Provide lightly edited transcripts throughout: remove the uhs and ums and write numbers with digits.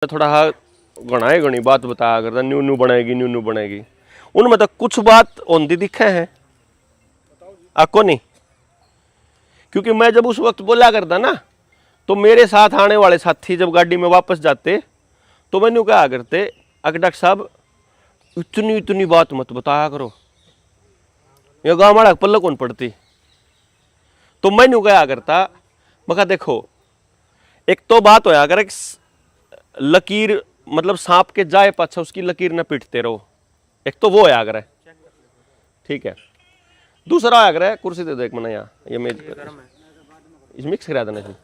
थोड़ा हा घना घनी बात बताया करता न्यू न्यू बनेगी उनमें तो कुछ बात ओंदी दिखे हैं आपको नहीं, क्योंकि मैं जब उस वक्त बोला करता ना तो मेरे साथ आने वाले साथी जब गाड़ी में वापस जाते तो मैंने कहा करते डॉक्टर साहब इतनी इतनी बात मत बताया करो, ये गाँव वाला पल्ला कौन पड़ती। तो मैंने कहा करता मैं देखो एक तो बात होया कर लकीर मतलब सांप के जाए पाछा उसकी लकीर न पीटते रहो, एक तो वो होया करे ठीक है। दूसरा होया करे कुर्सी दे दो एक मना यहाँ ये मेज इस मिक्स करा देना इसमें।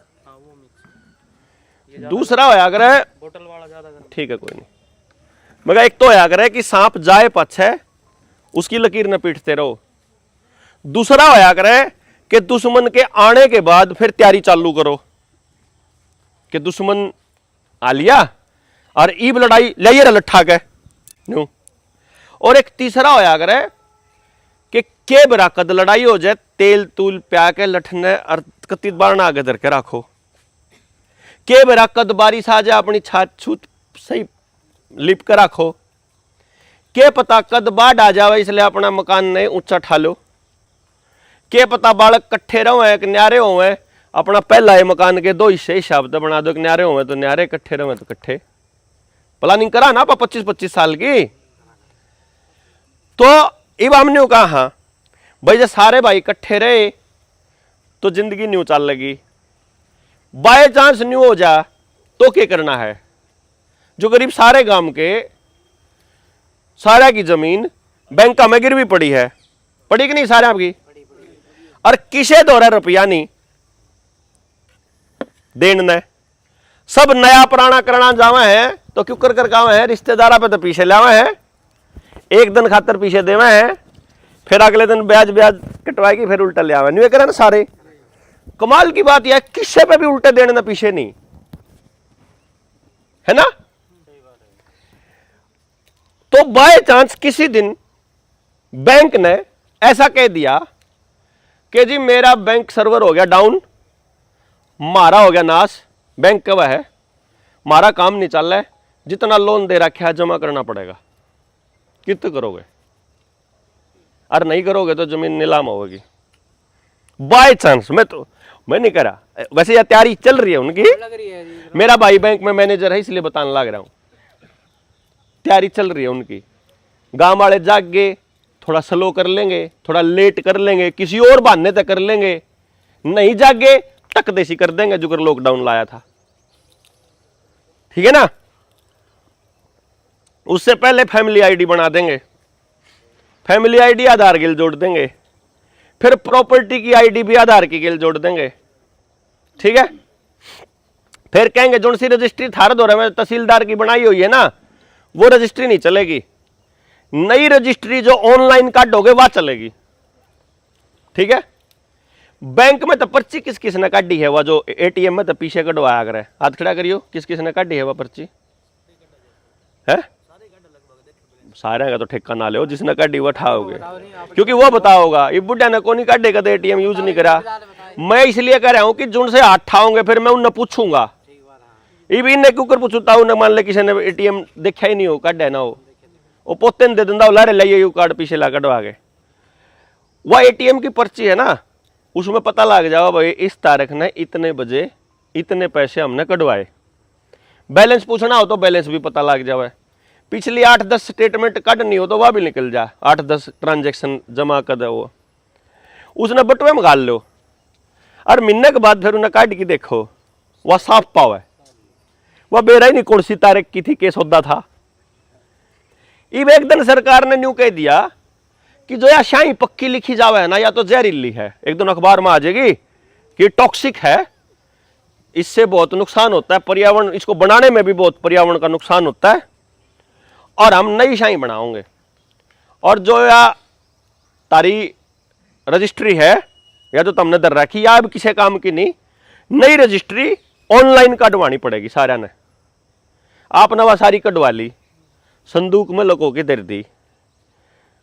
दूसरा होया करे बोतल वाला ज्यादा ठीक है कोई नहीं, मगर एक तो होया करे कि सांप जाए पाछे उसकी लकीर न पीटते रहो। दूसरा होया करे कि दुश्मन के आने के बाद फिर तैयारी चालू करो कि दुश्मन आ लिया और ईब लड़ाई लाइए लट्ठा के न्यू। और एक तीसरा होया करे कि के बरा कद लड़ाई हो जाए तेल तूल प्या के लठने और कत्ती बारना आगे धर के रखो, के बरा कद बारिश आ जाए अपनी छात छूत सही लिप के रखो, के पता कद बाढ़ आ जावे इसलिए अपना मकान ने ऊंचा ठालो, के पता बालक कट्ठे रहो एक न्यारे होवे अपना पहला ये मकान के दो हिस्से शब्द बना दो, न्यारे होवे तो न्यारे कट्ठे रहे तो कट्ठे। प्लानिंग करा ना 25-25 साल की। तो इब हमने कहा हाँ भाई जब सारे भाई इकट्ठे रहे तो जिंदगी न्यू चल लगी, बाय चांस न्यू हो जा तो क्या करना है। जो गरीब सारे गांव के सारा की जमीन बैंक में गिरवी पड़ी है, पड़ी कि नहीं सारे आपकी, और किसे दौरा रुपया नहीं देन ने सब नया पुराना करना जावा है तो क्यों कर गाँव है रिश्तेदारा पे तो पीछे लावा है, एक दिन खातर पीछे देवा है फिर अगले दिन ब्याज ब्याज कटवाएगी फिर उल्टा ले आवा नहीं करे ना सारे। कमाल की बात यह किससे पे भी उल्टे देने ना पीछे नहीं है ना। तो बाय चांस किसी दिन बैंक ने ऐसा कह दिया कि जी मेरा बैंक सर्वर हो गया डाउन, मारा हो गया नाश, बैंक कब है मारा काम नहीं चल रहा है, जितना लोन दे रखा है जमा करना पड़ेगा, कितना करोगे, और नहीं करोगे तो जमीन नीलाम होगी। बाय चांस मैं नहीं करा वैसे यह तैयारी चल रही है उनकी, मेरा भाई बैंक में मैनेजर है इसलिए बताने लग रहा हूं, तैयारी चल रही है उनकी। गांव वाले जाग गए थोड़ा स्लो कर लेंगे, थोड़ा लेट कर लेंगे, किसी और बहाने तक कर लेंगे, नहीं जागे टक देसी कर देंगे जो कर लॉकडाउन लाया था, ठीक है ना। उससे पहले फैमिली आईडी बना देंगे, फैमिली आईडी आधार गिल जोड़ देंगे, फिर प्रॉपर्टी की आईडी भी आधार की गिल जोड़ देंगे, ठीक है। फिर कहेंगे जो सी रजिस्ट्री थार दो रहे में तहसीलदार की बनाई हुई है ना वो रजिस्ट्री नहीं चलेगी, नई रजिस्ट्री जो ऑनलाइन काटोगे वह चलेगी, ठीक है। बैंक में तो पर्ची किस किस ने काटी है, वह जो एटीएम में तो पीछे कटवाया करे, हाथ खड़ा करियो किस किस ने काटी है वह पर्ची है, सारे का तो ठेका ना ले जिसने काटी वो ठाओगे क्योंकि वो बताओगा ये बुढ़ा ने कौन काटेगा तो एटीएम यूज नहीं करा। मैं इसलिए कह रहा हूं कि जुन से हाथ ठाओगे फिर मैं उन्हें पूछूंगा, ये भी इन्हें क्यों कर पूछता हूं, मान ले किसी ने एटीएम देखा ही नहीं हो काटे ना हो वो पोते दे दिंदा लारे लाइए यू कार्ड पीछे ला कटवा के, वह एटीएम की पर्ची है ना उसमें पता लग जाओ भाई इस तारीख ने इतने बजे इतने पैसे हमने कटवाए, बैलेंस पूछना हो तो बैलेंस भी पता लग जाए, पिछली 8-10 स्टेटमेंट काटनी हो तो वह भी निकल जाए, 8-10 ट्रांजैक्शन जमा कर दे वो उसने बटुए में गाल लो और महीने के बाद फिर उन्हें काट के देखो वह साफ पाव है, वह बेरा ही नहीं कौन सी तारीख की थी के सौदा था। इब एक दिन सरकार ने न्यू कह दिया कि जो या शाही पक्की लिखी जावे है ना या तो जहरीली है, एक दिन अखबार में आ जाएगी कि टॉक्सिक है, इससे बहुत नुकसान होता है पर्यावरण, इसको बनाने में भी बहुत पर्यावरण का नुकसान होता है और हम नई शाही बनाओगे। और जो या तारी रजिस्ट्री है या तो तुमने दर रखी या अब किसी काम की नहीं, नई रजिस्ट्री ऑनलाइन कटवानी पड़ेगी सारा ने, आपने वह सारी कटवा ली संदूक में लोगों की दर दी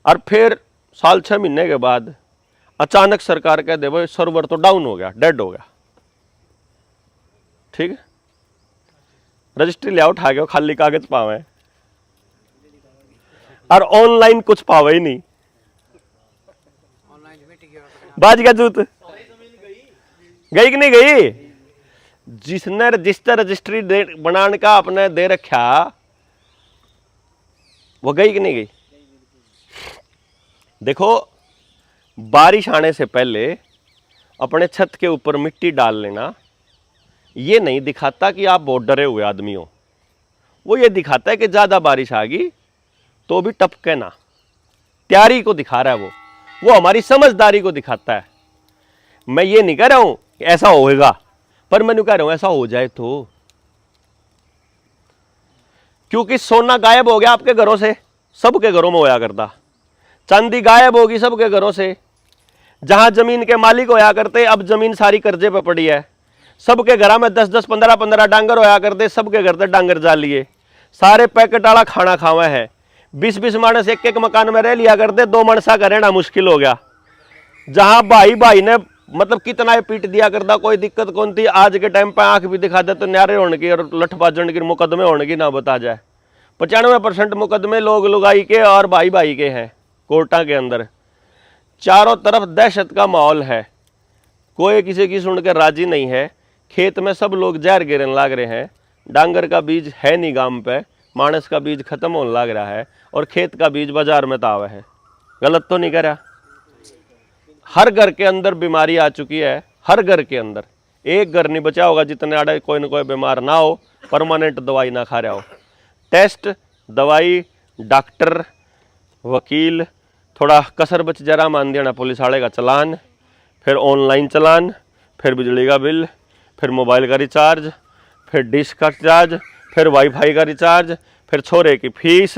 और फिर साल 6 महीने के बाद अचानक सरकार कह दे भाई सर्वर तो डाउन हो गया डेड हो गया, ठीक है। रजिस्ट्री ले उठा के खाली कागज पावे और ऑनलाइन कुछ पावे ही नहीं। बाज गया जूत गई कि नहीं गई? जिसने रजिस्टर रजिस्ट्री बनाने का अपने दे रखा वो गई कि नहीं गई? देखो, बारिश आने से पहले अपने छत के ऊपर मिट्टी डाल लेना ये नहीं दिखाता कि आप बहुत डरे हुए आदमी हो। वो ये दिखाता है कि ज्यादा बारिश आ गई तो भी टपके ना। तैयारी को दिखा रहा है वो हमारी समझदारी को दिखाता है। मैं ये नहीं कह रहा हूं कि ऐसा होएगा, पर मैं कह रहा हूं ऐसा हो जाए तो, क्योंकि सोना गायब हो गया आपके घरों से, सबके घरों में होया करता। चांदी गायब होगी सबके घरों से। जहां जमीन के मालिक होया करते अब जमीन सारी कर्जे पे पड़ी है। सबके घर में 10-10, 15-15 डांगर होया करते, सबके घर से डांगर जा लिए। सारे पैकेट वाला खाना खावा है। 20-20 मानस एक मकान में रह लिया करते, 2 मनसा का रहना मुश्किल हो गया। जहां भाई भाई ने मतलब कितना पीट दिया करता, कोई दिक्कत कौन थी। आज के टाइम पे आंख भी दिखा दे तो न्यारे होने की और लठबाजन की मुकदमे होने की ना बता जाए। 95% मुकदमे लोग लुगाई के और भाई भाई के हैं कोर्टा के अंदर। चारों तरफ दहशत का माहौल है, कोई किसी की सुन के राजी नहीं है। खेत में सब लोग जहर गिरने लग रहे हैं। डांगर का बीज है नहीं गांव पे, मानस का बीज खत्म होने लग रहा है और खेत का बीज बाजार में तावा है। गलत तो नहीं कर रहा? हर घर के अंदर बीमारी आ चुकी है, हर घर के अंदर। एक घर नहीं बचा होगा जितने आड़े कोई ना कोई बीमार ना हो, परमानेंट दवाई ना खा रहा हो। टेस्ट, दवाई, डॉक्टर, वकील, थोड़ा कसर बच जरा मान देना पुलिस वाले का चलान, फिर ऑनलाइन चलान, फिर बिजली का बिल, फिर मोबाइल का रिचार्ज, फिर डिश का रिचार्ज, फिर वाईफाई का रिचार्ज, फिर छोरे की फीस,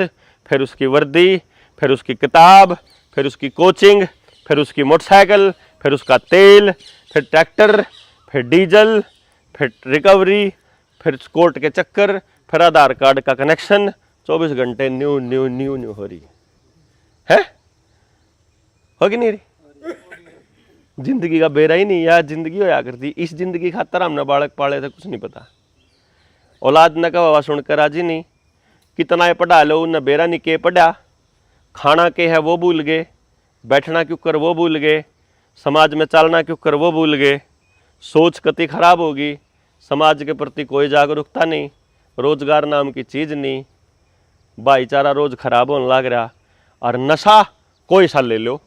फिर उसकी वर्दी, फिर उसकी किताब, फिर उसकी कोचिंग, फिर उसकी मोटरसाइकिल, फिर उसका तेल, फिर ट्रैक्टर, फिर डीजल, फिर रिकवरी, फिर कोर्ट के चक्कर, फिर आधार कार्ड का कनेक्शन। 24 घंटे न्यू न्यू न्यू न्यू हो रही है? होगी नहीं रही? जिंदगी का बेरा ही नहीं यार, जिंदगी होया करती। इस जिंदगी खातर हमने बालक पाले थे, कुछ नहीं पता। औलाद ने कहा सुनकर राजी नहीं। कितना पढ़ा लो उन्हें बेरा नहीं के पढ़ा। खाना के है वो भूल गए, बैठना क्यों कर वो भूल गए, समाज में चलना क्यों कर वो भूल गए। सोच कति खराब होगी, समाज के प्रति कोई जागरूकता नहीं, रोजगार नाम की चीज़ नहीं, भाईचारा रोज खराब होने लग रहा। और नशा कोई सा ले लो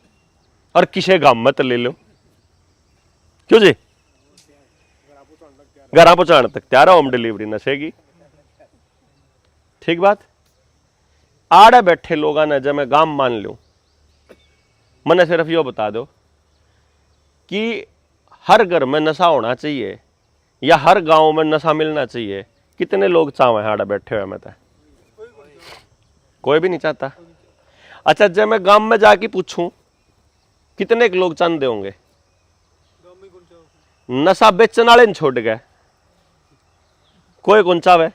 और किसे गांव मत ले लो, क्यों जी? घर पहुंचाने तक तैयार होम डिलीवरी नशे की। ठीक बात। आड़े बैठे लोग ने जब मैं गांव मान लूं, मैंने सिर्फ यो बता दो कि हर घर में नशा होना चाहिए या हर गांव में नशा मिलना चाहिए। कितने लोग चाहे आड़े बैठे हुए? मैं तो कोई भी नहीं चाहता। अच्छा, जब मैं गांव में जाके पूछूं कितने लोग चाहते होंगे? नशा बेचने वाले छोड़ गए, कोई कौन चाहे?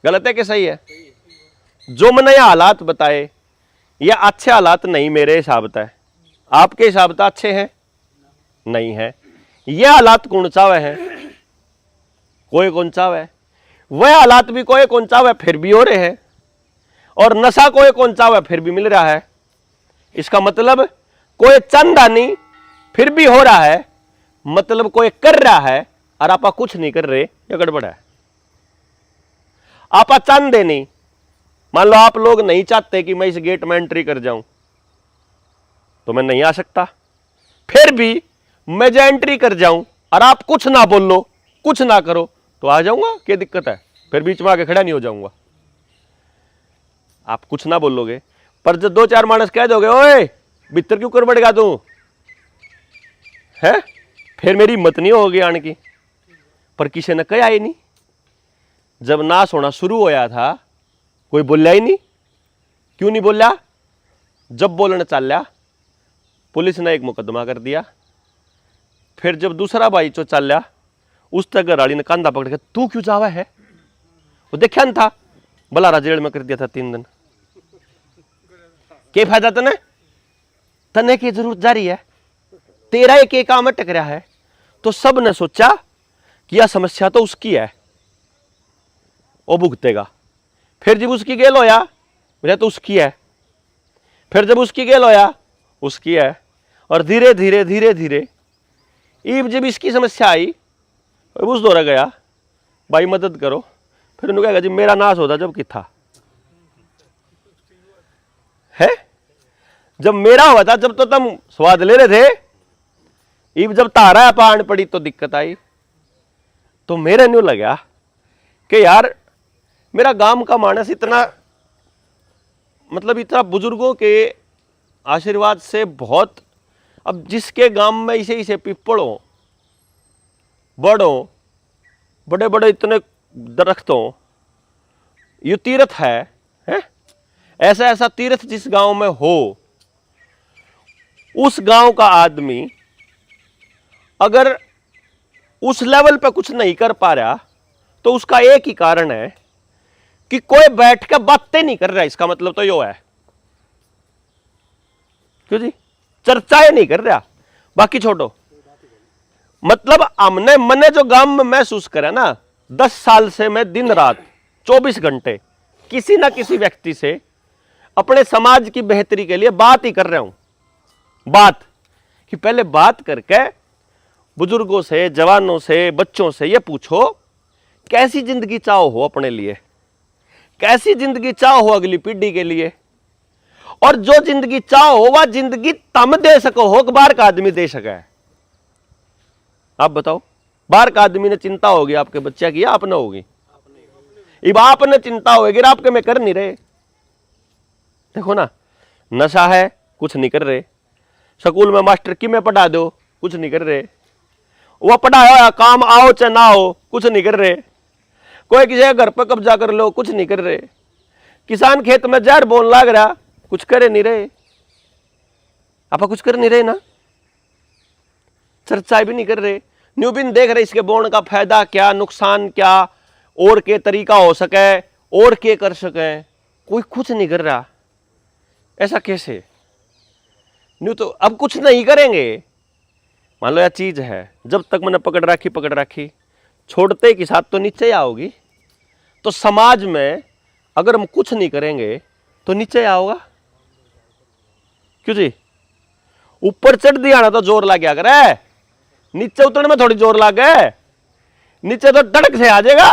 गलत है कि सही है? जो मैंने ये हालात बताए ये अच्छे हालात नहीं मेरे हिसाब से। आपके हिसाब से अच्छे हैं? नहीं है। ये हालात कौन चाहे हैं? कोई कौन चाहे। वह हालात भी कोई कौन चाहे फिर भी हो रहे हैं, और नशा कोई कौन चाहे फिर भी मिल रहा है। इसका मतलब कोई चंदा नहीं फिर भी हो रहा है, मतलब कोई कर रहा है और आप कुछ नहीं कर रहे, ये गड़बड़ है। आप चांदे नहीं, मान लो आप लोग नहीं चाहते कि मैं इस गेट में एंट्री कर जाऊं तो मैं नहीं आ सकता, फिर भी मैं जो एंट्री कर जाऊं और आप कुछ ना बोलो कुछ ना करो तो आ जाऊंगा, क्या दिक्कत है? फिर बीच में आके खड़ा नहीं हो जाऊंगा। आप कुछ ना बोलोगे, पर जब 2-4 मानस कह दोगे ओए भीतर क्यों कर बढ़ेगा तू है, फिर मेरी हिम्मत नहीं होगी आने की। पर किसी ने कहा ही नहीं। जब नाश होना शुरू होया था कोई बोला ही नहीं। क्यों नहीं बोला? जब बोलने चल लिया पुलिस ने एक मुकदमा कर दिया। फिर जब दूसरा भाई जो चल लिया उस तक घरवाली ने कंधा पकड़ के तू क्यों जावा है, वो देखा न था बलारा जेल में कर दिया था 3 दिन। क्या फायदा तने? तने की जरूरत जारी है, तेरा एक काम अटक रहा है। तो सब ने सोचा कि यह समस्या तो उसकी है, वो भुगतेगा। फिर जब उसकी गेल होया मेरा तो उसकी है, फिर जब उसकी गेल होया उसकी है, और धीरे धीरे धीरे धीरे ईब जब इसकी समस्या आई उस दौरा गया भाई मदद करो, फिर उन्होंने कहा जी मेरा नाश होता जब किथा है, जब मेरा हुआ था जब तो तुम स्वाद ले रहे थे, ईब जब तारा पान पड़ी तो दिक्कत आई। तो मेरे न्यू लगा कि यार मेरा गांव का मानस इतना मतलब इतना बुजुर्गों के आशीर्वाद से बहुत, अब जिसके गांव में इसे इसे पिपड़ हो, बड़ हो, बड़े बड़े इतने दरख्त हो, ये तीर्थ है? ऐसा ऐसा तीर्थ जिस गांव में हो, उस गांव का आदमी अगर उस लेवल पे कुछ नहीं कर पा रहा तो उसका एक ही कारण है कि कोई बैठ के बातें नहीं कर रहा। इसका मतलब तो यो है, क्यों जी, चर्चाएं नहीं कर रहा, बाकी छोड़ो। मतलब हमने मैंने जो गांव में महसूस करा ना, 10 साल से मैं दिन रात 24 घंटे किसी ना किसी व्यक्ति से अपने समाज की बेहतरी के लिए बात ही कर रहा हूं। बात कि पहले बात करके बुजुर्गों से, जवानों से, बच्चों से ये पूछो कैसी जिंदगी चाहो हो अपने लिए, कैसी जिंदगी चाहो हो अगली पीढ़ी के लिए, और जो जिंदगी चाहो वह जिंदगी तुम दे सको हो कि बाहर का आदमी दे सके। आप बताओ, बाहर का आदमी ने चिंता होगी आपके बच्चे की या आपने होगी? अब आपने चिंता होगी, आपके में कर नहीं रहे। देखो ना, नशा है कुछ नहीं कर रहे, स्कूल में मास्टर की में पढ़ा दो कुछ नहीं कर रहे, वह पढ़ाया काम आओ चाहे ना हो कुछ नहीं कर रहे, कोई किसी घर पर कब्जा कर लो कुछ नहीं कर रहे, किसान खेत में जहर बोन लाग रहा कुछ करे नहीं रहे। आप कुछ कर नहीं रहे ना, चर्चा भी नहीं कर रहे, न्यू बिन देख रहे इसके बोन का फायदा क्या, नुकसान क्या, और के तरीका हो सके, और के कर सके, कोई कुछ नहीं कर रहा। ऐसा कैसे? न्यू तो अब कुछ नहीं करेंगे। मान लो यह चीज है, जब तक मैंने पकड़ राखी, छोड़ते के साथ तो नीचे आओगी। तो समाज में अगर हम कुछ नहीं करेंगे तो नीचे आओगा, क्यों जी? ऊपर चढ़ दिया ना तो जोर लग गया करे, नीचे उतरने में थोड़ी जोर लग गए, नीचे तो धड़क से आ जाएगा।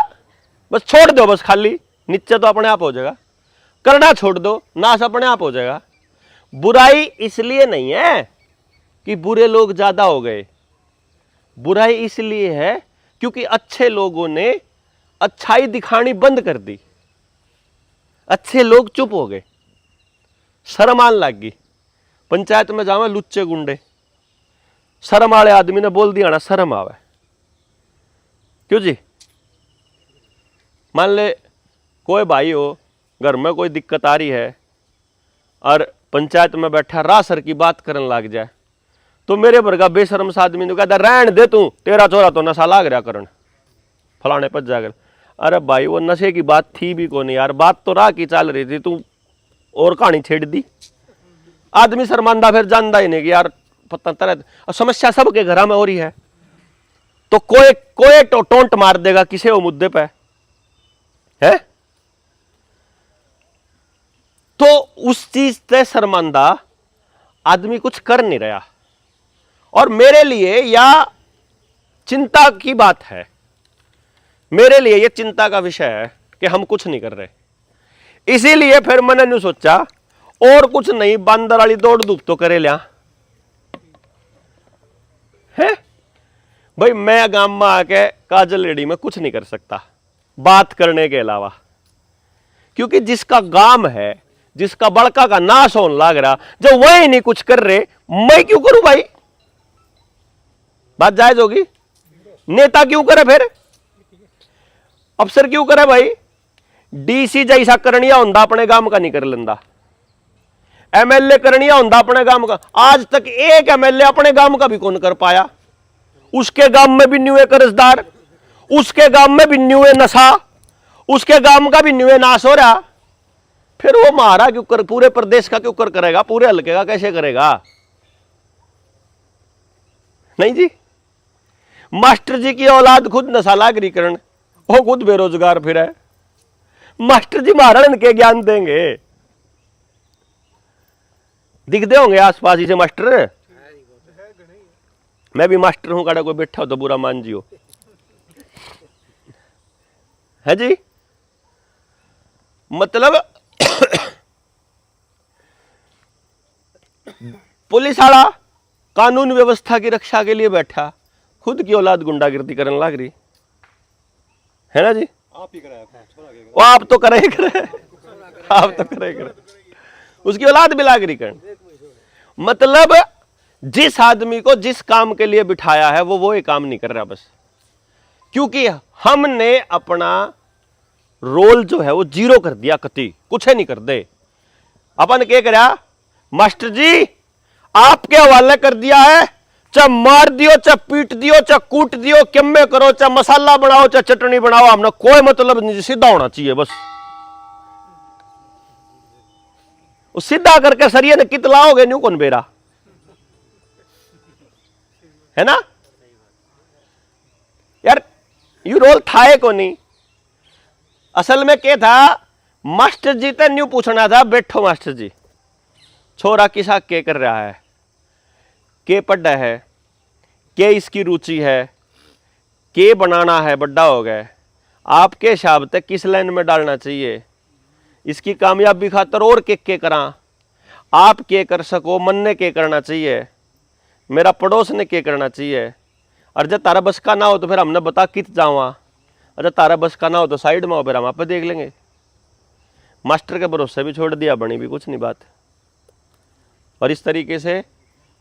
बस छोड़ दो, बस खाली नीचे तो अपने आप हो जाएगा, करना छोड़ दो, नाश अपने आप हो जाएगा। बुराई इसलिए नहीं है कि बुरे लोग ज्यादा हो गए, बुराई इसलिए है क्योंकि अच्छे लोगों ने अच्छाई दिखानी बंद कर दी, अच्छे लोग चुप हो गए, शर्म आने लग गई। पंचायत में जावे लुच्चे गुंडे, शर्म वाले आदमी ने बोल दिया ना शर्म आवे, क्यों जी? मान ले कोई भाई हो, घर में कोई दिक्कत आ रही है और पंचायत में बैठा रासर की बात करने लग जाए, तो मेरे वर्गा बेशर्म सा आदमी ने कहता रहन दे तू, तेरा छोरा तो नशा लाग रहा करन, फलाने पर जाकर। अरे भाई वो नशे की बात थी भी को नहीं यार, बात तो राह की चल रही थी, तू और कहानी छेड़ दी। आदमी शर्मांदा फिर जानता ही नहीं कि यार पता तरह समस्या सबके घर में हो रही है, तो कोई टोंट मार देगा किसी वो मुद्दे पे है, तो उस चीज से शर्मांदा आदमी कुछ कर नहीं रहा। और मेरे लिए या चिंता की बात है, मेरे लिए यह चिंता का विषय है कि हम कुछ नहीं कर रहे। इसीलिए फिर मैंने नहीं सोचा और कुछ नहीं, बंदर वाली दौड़ धूप तो करे लिया है भाई। मैं गांव में आके काजल रेडी में कुछ नहीं कर सकता बात करने के अलावा, क्योंकि जिसका गांव है, जिसका बड़का का नाश होने लग रहा, जो वही नहीं कुछ कर रहे, मैं क्यों करूं भाई? बात जायज होगी? नेता क्यों करे, फिर अफसर क्यों करे भाई? डीसी जैसा करनिया होंदा अपने गांव का नहीं कर लेंदा, एमएलए करनिया होंदा अपने गांव का, आज तक एक एमएलए अपने गांव का भी कौन कर पाया। उसके गांव में भी न्यूए कर्जदार, उसके गांव में भी न्यूए नशा, उसके गांव का भी न्यूए नाश हो रहा, फिर वो मारा क्यों कर, पूरे प्रदेश का क्यों कर करेगा, पूरे हल्के का कैसे करेगा? नहीं जी, मास्टर जी की औलाद खुद नशा लागरीकरण, वो खुद बेरोजगार फिर है, मास्टर जी महाराण के ज्ञान देंगे। दिखते होंगे आसपास इसे मास्टर। मैं भी मास्टर हूं, काड़ा कोई बैठा हो तो बुरा मान जियो, है जी। मतलब पुलिस वाला कानून व्यवस्था की रक्षा के लिए बैठा, खुद की औलाद गुंडागिर्दी करने लग रही है ना जी। आप ही कराया, वो आप तो करे ही करे, आप तो करे ही करे, उसकी औलाद भी लाग रही करने। मतलब जिस आदमी को जिस काम के लिए बिठाया है वो ये काम नहीं कर रहा बस, क्योंकि हमने अपना रोल जो है वो जीरो कर दिया, कति कुछ नहीं कर दे। अपन क्या करा, मास्टर जी आपके हवाले कर दिया है, चाहे मार दियो, चाहे पीट दियो, चाहे कूट दियो, किम्मे करो, चाहे मसाला बनाओ, चाहे चटनी बनाओ, हमने कोई मतलब नहीं, सीधा होना चाहिए बस। वो सीधा करके सरिये ने कित लाओगे, न्यू कौन बेरा, है ना यार। यू रोल था है को नहीं। असल में क्या था, मास्टर जी तो न्यू पूछना था, बैठो मास्टर जी, छोरा किसा के कर रहा है, के पढ़ा है, के इसकी रुचि है, के बनाना है, बड्डा हो गए, आपके हिसाब तक किस लाइन में डालना चाहिए, इसकी कामयाबी खातर और के करा, आप के कर सको, मन ने के करना चाहिए, मेरा पड़ोस ने के करना चाहिए। और जब तारा बस का ना हो तो फिर हमने बता कित जावा, और जब तारा बस का ना हो तो साइड में हो, फिर हम आप देख लेंगे। मास्टर के भरोसे भी छोड़ दिया, बनी भी कुछ नहीं बात। और इस तरीके से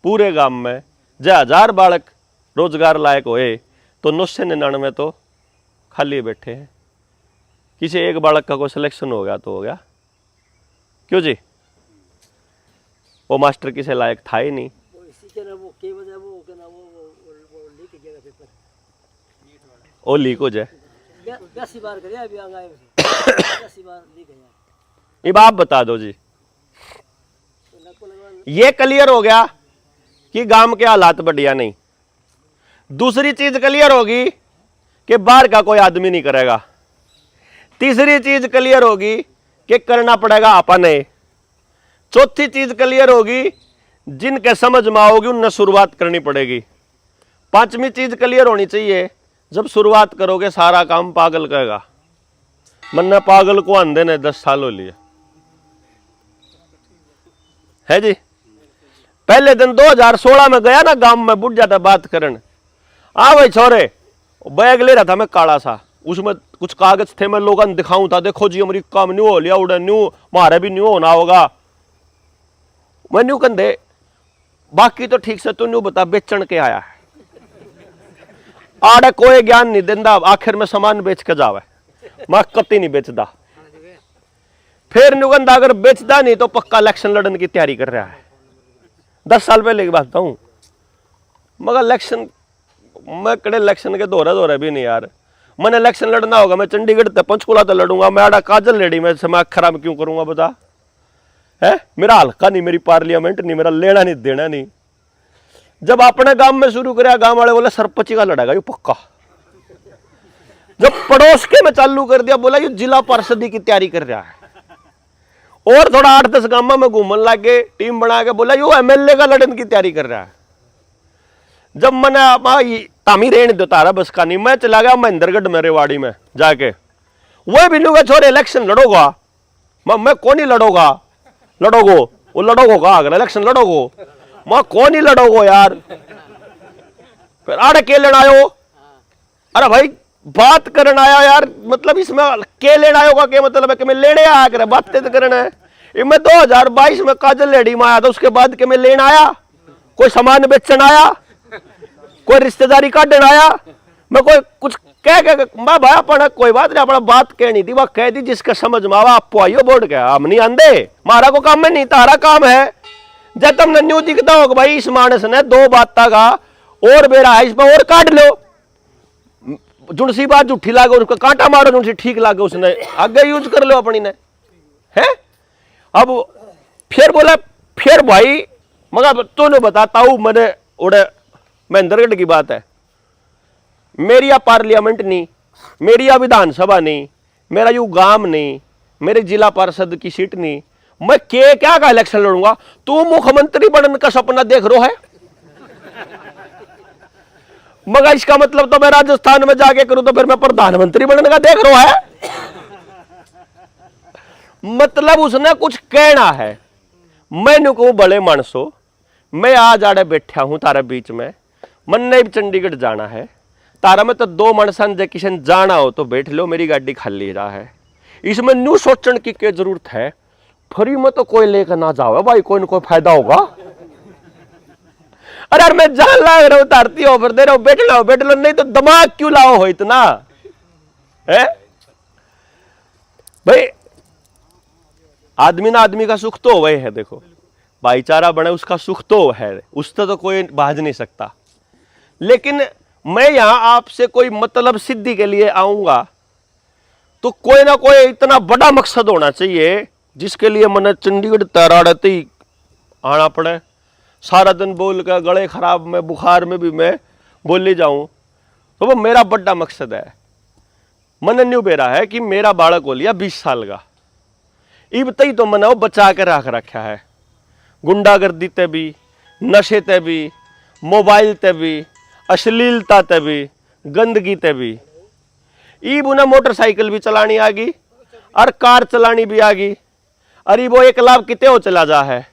पूरे गांव में जो 1000 बालक रोजगार लायक होए तो 999 तो खाली बैठे हैं। किसी एक बालक का कोई सिलेक्शन हो गया तो हो गया, क्यों जी, वो मास्टर किसे लायक था ही नहीं। वो लीक हो जाए, अब आप बता दो जी। ये क्लियर हो गया कि गांव के हालात बढ़िया नहीं। दूसरी चीज क्लियर होगी कि बाहर का कोई आदमी नहीं करेगा। तीसरी चीज क्लियर होगी कि करना पड़ेगा अपने। चौथी चीज क्लियर होगी, जिनके समझ में आओगी उनने शुरुआत करनी पड़ेगी। पांचवी चीज क्लियर होनी चाहिए, जब शुरुआत करोगे सारा काम पागल कहेगा, मन्ने पागल को अंधे ने 10 साल हो लिए, है जी। पहले दिन 2016 में गया ना गांव में, बुढ़ जाता बात करन, आ भाई छोरे, बैग ले रहा था मैं काला सा, उसमें कुछ कागज थे, मैं लोगों ने दिखाऊं था, देखो जी अमेरिका में न्यू हो लिया, उड़े न्यू, मारे भी न्यू होना होगा। मैं न्यू कंधे, बाकी तो ठीक से, तू न्यू बता बेचन के आया है, आड़े कोई ज्ञान नहीं देता, आखिर में सामान बेच के जावे, मैं कति नहीं बेचता। फिर न्यू कंधा अगर बेचता नहीं तो पक्का इलेक्शन लड़ने की तैयारी कर रहा है। 10 साल पहले की बात बताऊं, मगर इलेक्शन मैं कड़े इलेक्शन के दौरे भी नहीं यार। मैंने इलेक्शन लड़ना होगा, मैं चंडीगढ़ तक पंचकुला तो लड़ूंगा, मैं आड़ा काजल लेडी में दिमाग खराब क्यों करूंगा बता, है मेरा हल्का नहीं, मेरी पार्लियामेंट नहीं, मेरा लेना नहीं देना नहीं। जब अपने गांव में शुरू कराया, गांव वाले बोले सरपंच का लड़ेगा ये पक्का। जब पड़ोस के में चालू कर दिया, बोला ये जिला पार्षदी की तैयारी कर रहा है। और थोड़ा 8-10 गांव में घूमने लगे, टीम बना के बोला यो एमएलए का लड़ने की तैयारी कर रहा है। जब मैंने तामी रहने दो, तारा बस का नहीं, मैं चला गया महेंद्रगढ़ में रेवाड़ी में जाके, वो भी नहीं छोरे इलेक्शन लड़ोगा, मैं कौन ही लड़ोगा, लड़ोगो वो लड़ोगो का अगर इलेक्शन लड़ोगो, मैं कौन ही लड़ोगो यार। फिर आड़े के लेना आयो, अरे भाई बात करना आया यार, मतलब इसमें के लेना आयोगा के मतलब है कि मैं लेने आया कर, बातें तो करना है। मैं 2022 में काजल लेडी में आया था, उसके बाद के मैं लेना आया, कोई सामान बेचन आया, कोई रिश्तेदारी काटन आया, मैं कोई कुछ कह मैं भाई अपना कोई बात नहीं, अपना बात कहनी थी, वह कह दी जिसका समझ में आवा आपको आइयो बोर्ड के, हम नहीं आंदे, मारा को काम में नहीं, तारा काम है। जब तुमने न्यू दिखता होगा भाई इस मानस ने 2 बात का और बेरा है, इस पर और काट लो, जुड़सी बात झूठी लागे उसको कांटा मारो, जुड़सी ठीक लागे उसने आगे यूज कर लो अपनी ने, है। अब फिर बोला, फिर भाई मगर तूने बताता हूं, मैंने उड़े महेंद्रगढ़ की बात है, मेरी या पार्लियामेंट नहीं, मेरी या विधानसभा नहीं, मेरा यू गांव नहीं, मेरे जिला पार्षद की सीट नहीं, मैं क्या का इलेक्शन लड़ूंगा? तू मुख्यमंत्री बनने का सपना देख रो है, मगर इसका मतलब तो मैं राजस्थान में जाके करूं तो फिर मैं प्रधानमंत्री बनने का देख रो है। मतलब उसने कुछ कहना है। मैंने कहूं बड़े मानसो, मैं आज आड़े बैठा हूं तारे बीच में, मन ने भी चंडीगढ़ जाना है, तारा में तो 2 मनसन जे किशन जाना हो तो बैठ लो, मेरी गाड़ी खाली रहा है। इसमें न्यू सोचने की क्या जरूरत है? फ्री में तो कोई लेकर ना जाओ भाई, कोई ना कोई फायदा होगा। अरे मैं जान लाग रहा हूं, तारती ऑफर दे रहा हूं, बैठ लो, नहीं तो दिमाग क्यों लाओ हो इतना है भाई? आदमी ना आदमी का सुख तो वही है, देखो भाईचारा बने उसका सुख तो है, उससे तो कोई भाज नहीं सकता। लेकिन मैं यहां आपसे कोई मतलब सिद्धि के लिए आऊंगा तो कोई ना कोई इतना बड़ा मकसद होना चाहिए जिसके लिए मैंने चंडीगढ़ तराड़ते ही आना पड़े। सारा दिन बोल कर गले खराब में बुखार में भी मैं बोली जाऊं तो वो मेरा बड़ा मकसद है। मैंने न्यू बेरा है कि मेरा बालक हो लिया 20 साल का, इब तई तो मैंने वो बचा के रखा है, गुंडागर्दी ते भी, नशे ते भी, मोबाइल ते भी, अश्लीलता ते भी, गंदगी ते भी। ईब उन्हें मोटरसाइकिल भी चलानी आ गई और कार चलानी भी आ गई। अरे वो एक लाभ कितने हो चला जा है।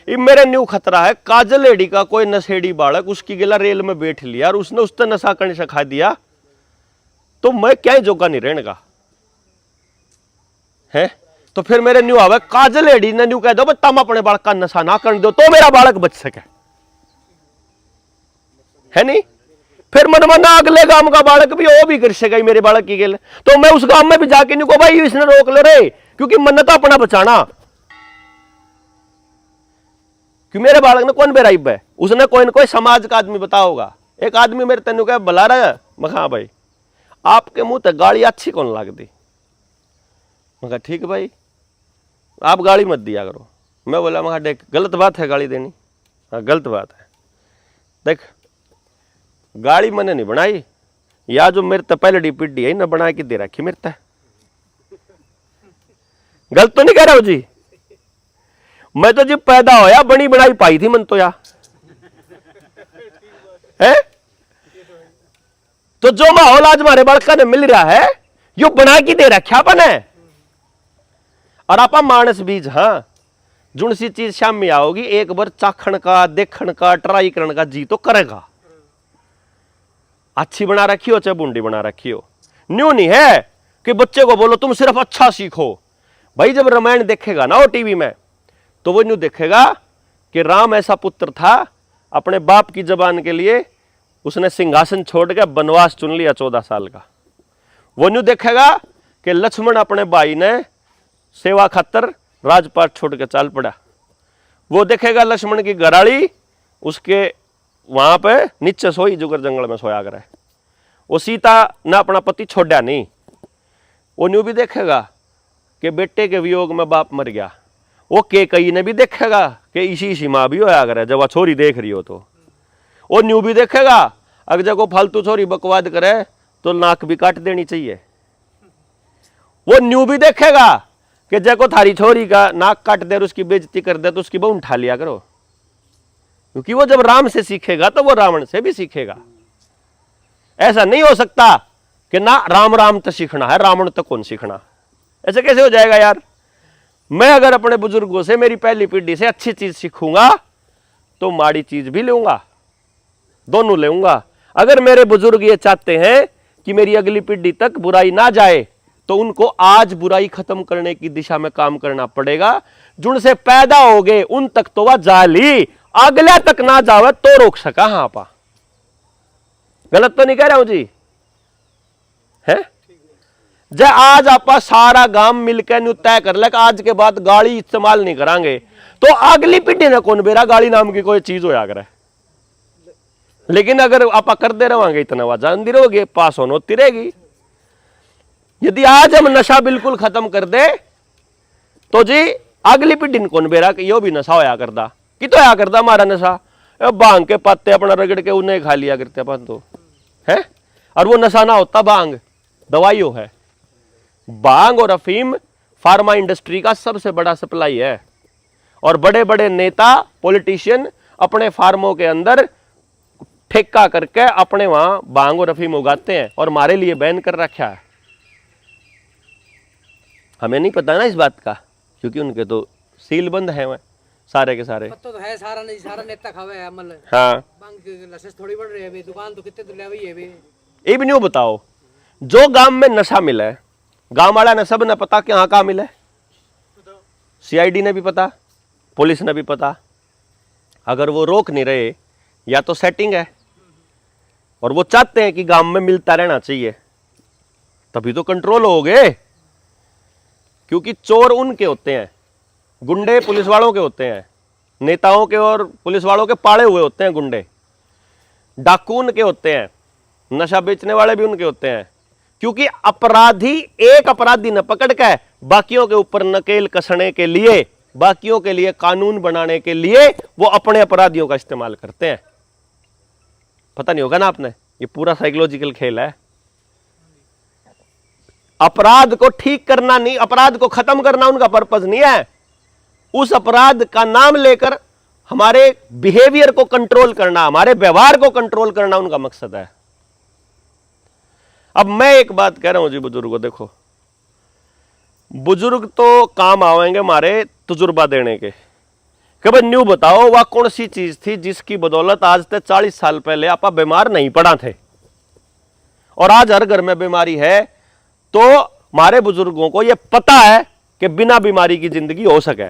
इब मेरे न्यू खतरा है, काजल एडी का कोई नशेड़ी बालक उसकी गिला रेल में बैठ लिया और उसने उससे नशा करने सिखा दिया तो मैं क्या ही जोगा नहीं रहने का है। तो फिर मेरे न्यू आवे काजल एडी ने न्यू कह दो तुम अपने बालक का नशा ना करने दो तो मेरा बालक बच सके, है नहीं? फिर मन मना अगले गांव का बालक भी वो भी कर सके मेरे बालक की गेल, तो मैं उस गांव में भी जाके नहीं को भाई इसने रोक ले रे, क्योंकि मन तो अपना बचाना। क्यों मेरे बालक ने कौन बेराइब है, उसने कोई ना कोई समाज का आदमी बता होगा। एक आदमी मेरे तेन कह बुला रहा है, मैं हाँ भाई आपके मुंह तक गाड़ी अच्छी कौन लगती? मैं ठीक भाई आप गाड़ी मत दिया करो। मैं बोला मैं देख गलत बात है गाड़ी देनी, हाँ गलत बात है। देख गाड़ी मैंने नहीं बनाई, या जो मेरे तो पहले पीढ़ी है ना बना के दे रखी मेरे तक। गलत तो नहीं कह रहा हूं जी, मैं तो जी पैदा होया बनी बनाई पाई थी मन तो या है। तो जो माहौल आज हमारे बालका ने मिल रहा है यो बना के दे रखा अपन है। और आपा मानस बीज, हाँ जुन सी चीज शाम में आओगी एक बार चाखण का, देखण का, ट्राई करने का जी तो करेगा। अच्छी बना रखी हो चाहे बूंदी बना रखी हो, न्यू नहीं है कि बच्चे को बोलो तुम सिर्फ अच्छा सीखो। भाई जब रामायण देखेगा ना वो टीवी में तो वो न्यू देखेगा कि राम ऐसा पुत्र था अपने बाप की जबान के लिए उसने सिंहासन छोड़ के वनवास चुन लिया 14 साल का। वो न्यू देखेगा कि लक्ष्मण अपने भाई ने सेवा खातर राजपाट छोड़ के चाल पड़ा। वो देखेगा लक्ष्मण की घराड़ी उसके वहां पे नीचे सोई जुगर जंगल में सोया करे। वो सीता ने अपना पति छोड़ा नहीं। वो न्यू भी देखेगा कि बेटे के वियोग में बाप मर गया। वो कई ने भी देखेगा कि इसी माँ भी होया करे जब वह छोरी देख रही हो। तो वो न्यू भी देखेगा अगर जब फालतू छोरी बकवाद करे तो नाक भी काट देनी चाहिए। वो न्यू भी देखेगा कि जब थारी छोरी का नाक काट दे और उसकी बेइज्जती कर दे तो उसकी बहु उठा लिया करो, क्योंकि वो जब राम से सीखेगा तो वो रावण से भी सीखेगा। ऐसा नहीं हो सकता कि ना राम राम तो सीखना है रावण तो कौन सीखना, ऐसे कैसे हो जाएगा यार। मैं अगर अपने बुजुर्गों से मेरी पहली पीढ़ी से अच्छी चीज सीखूंगा तो माड़ी चीज भी लूंगा, दोनों लूंगा। अगर मेरे बुजुर्ग ये चाहते हैं कि मेरी अगली पीढ़ी तक बुराई ना जाए तो उनको आज बुराई खत्म करने की दिशा में काम करना पड़ेगा। जिनसे पैदा हो गए उन तक तो वह जाली, अगले तक ना जावे तो रोक सका। हाँ आपा गलत तो नहीं कह रहा हूं जी, है जय आज आपा सारा गांव मिलकर न्यू तय कर ले आज के बाद गाड़ी इस्तेमाल नहीं करांगे तो अगली पीढ़ी ने कौन बेरा गाड़ी नाम की कोई चीज होया करे। लेकिन अगर आप करते रहोगे इतना वह जानती रहोगे पास होती रहेगी। यदि आज हम नशा बिल्कुल खत्म कर दे तो जी अगली पीढ़ी ने कौन बेरा कि यो भी नशा होया करता कि तो होया करता हमारा नशा भांग के पत्ते अपना रगड़ के उन्हें खा लिया करते अपन तो है। और वो नशा ना होता भांग दवाइयों है भांग और अफीम फार्मा इंडस्ट्री का सबसे बड़ा सप्लाई है, और बड़े बड़े नेता पॉलिटिशियन अपने फार्मों के अंदर ठेका करके अपने वहां भांग और अफीम उगाते हैं और हमारे लिए बैन कर रखा है। हमें नहीं पता ना इस बात का, क्योंकि उनके तो सील बंद है वह सारे के सारे। पता तो है सारा नहीं, सारा नेता खावे है अमल। हाँ, बैंक लाइसेंस थोड़ी बढ़ रही है अभी, दुकान तो कितने तो ले हुई है अभी। ये भी नहीं बताओ, जो गांव में नशा मिला है, गांव वाला ने सब ने पता कि हाँ कहाँ मिला है, सीआईडी ने भी पता, पुलिस ने भी पता। अगर वो रोक नहीं रहे, या तो सेटिंग है और वो चाहते हैं कि गांव में मिलता रहना चाहिए, तभी तो कंट्रोल हो गए। क्योंकि चोर उनके होते हैं, गुंडे पुलिस वालों के होते हैं, नेताओं के और पुलिस वालों के पाले हुए होते हैं गुंडे, डाकू उनके होते हैं, नशा बेचने वाले भी उनके होते हैं। क्योंकि अपराधी एक अपराधी न पकड़ के बाकियों के ऊपर नकेल कसने के लिए, बाकियों के लिए कानून बनाने के लिए वो अपने अपराधियों का इस्तेमाल करते हैं। पता नहीं होगा ना आपने, ये पूरा साइकोलॉजिकल खेल है। अपराध को ठीक करना नहीं, अपराध को खत्म करना उनका पर्पस नहीं है। उस अपराध का नाम लेकर हमारे बिहेवियर को कंट्रोल करना, हमारे व्यवहार को कंट्रोल करना उनका मकसद है। अब मैं एक बात कह रहा हूं जी बुजुर्गों, देखो बुजुर्ग तो काम आवेंगे हमारे तजुर्बा देने के, कि भाई न्यू बताओ वह कौन सी चीज थी जिसकी बदौलत आज से 40 साल पहले आप बीमार नहीं पड़ा थे, और आज हर घर में बीमारी है। तो हमारे बुजुर्गों को यह पता है कि बिना बीमारी की जिंदगी हो सके,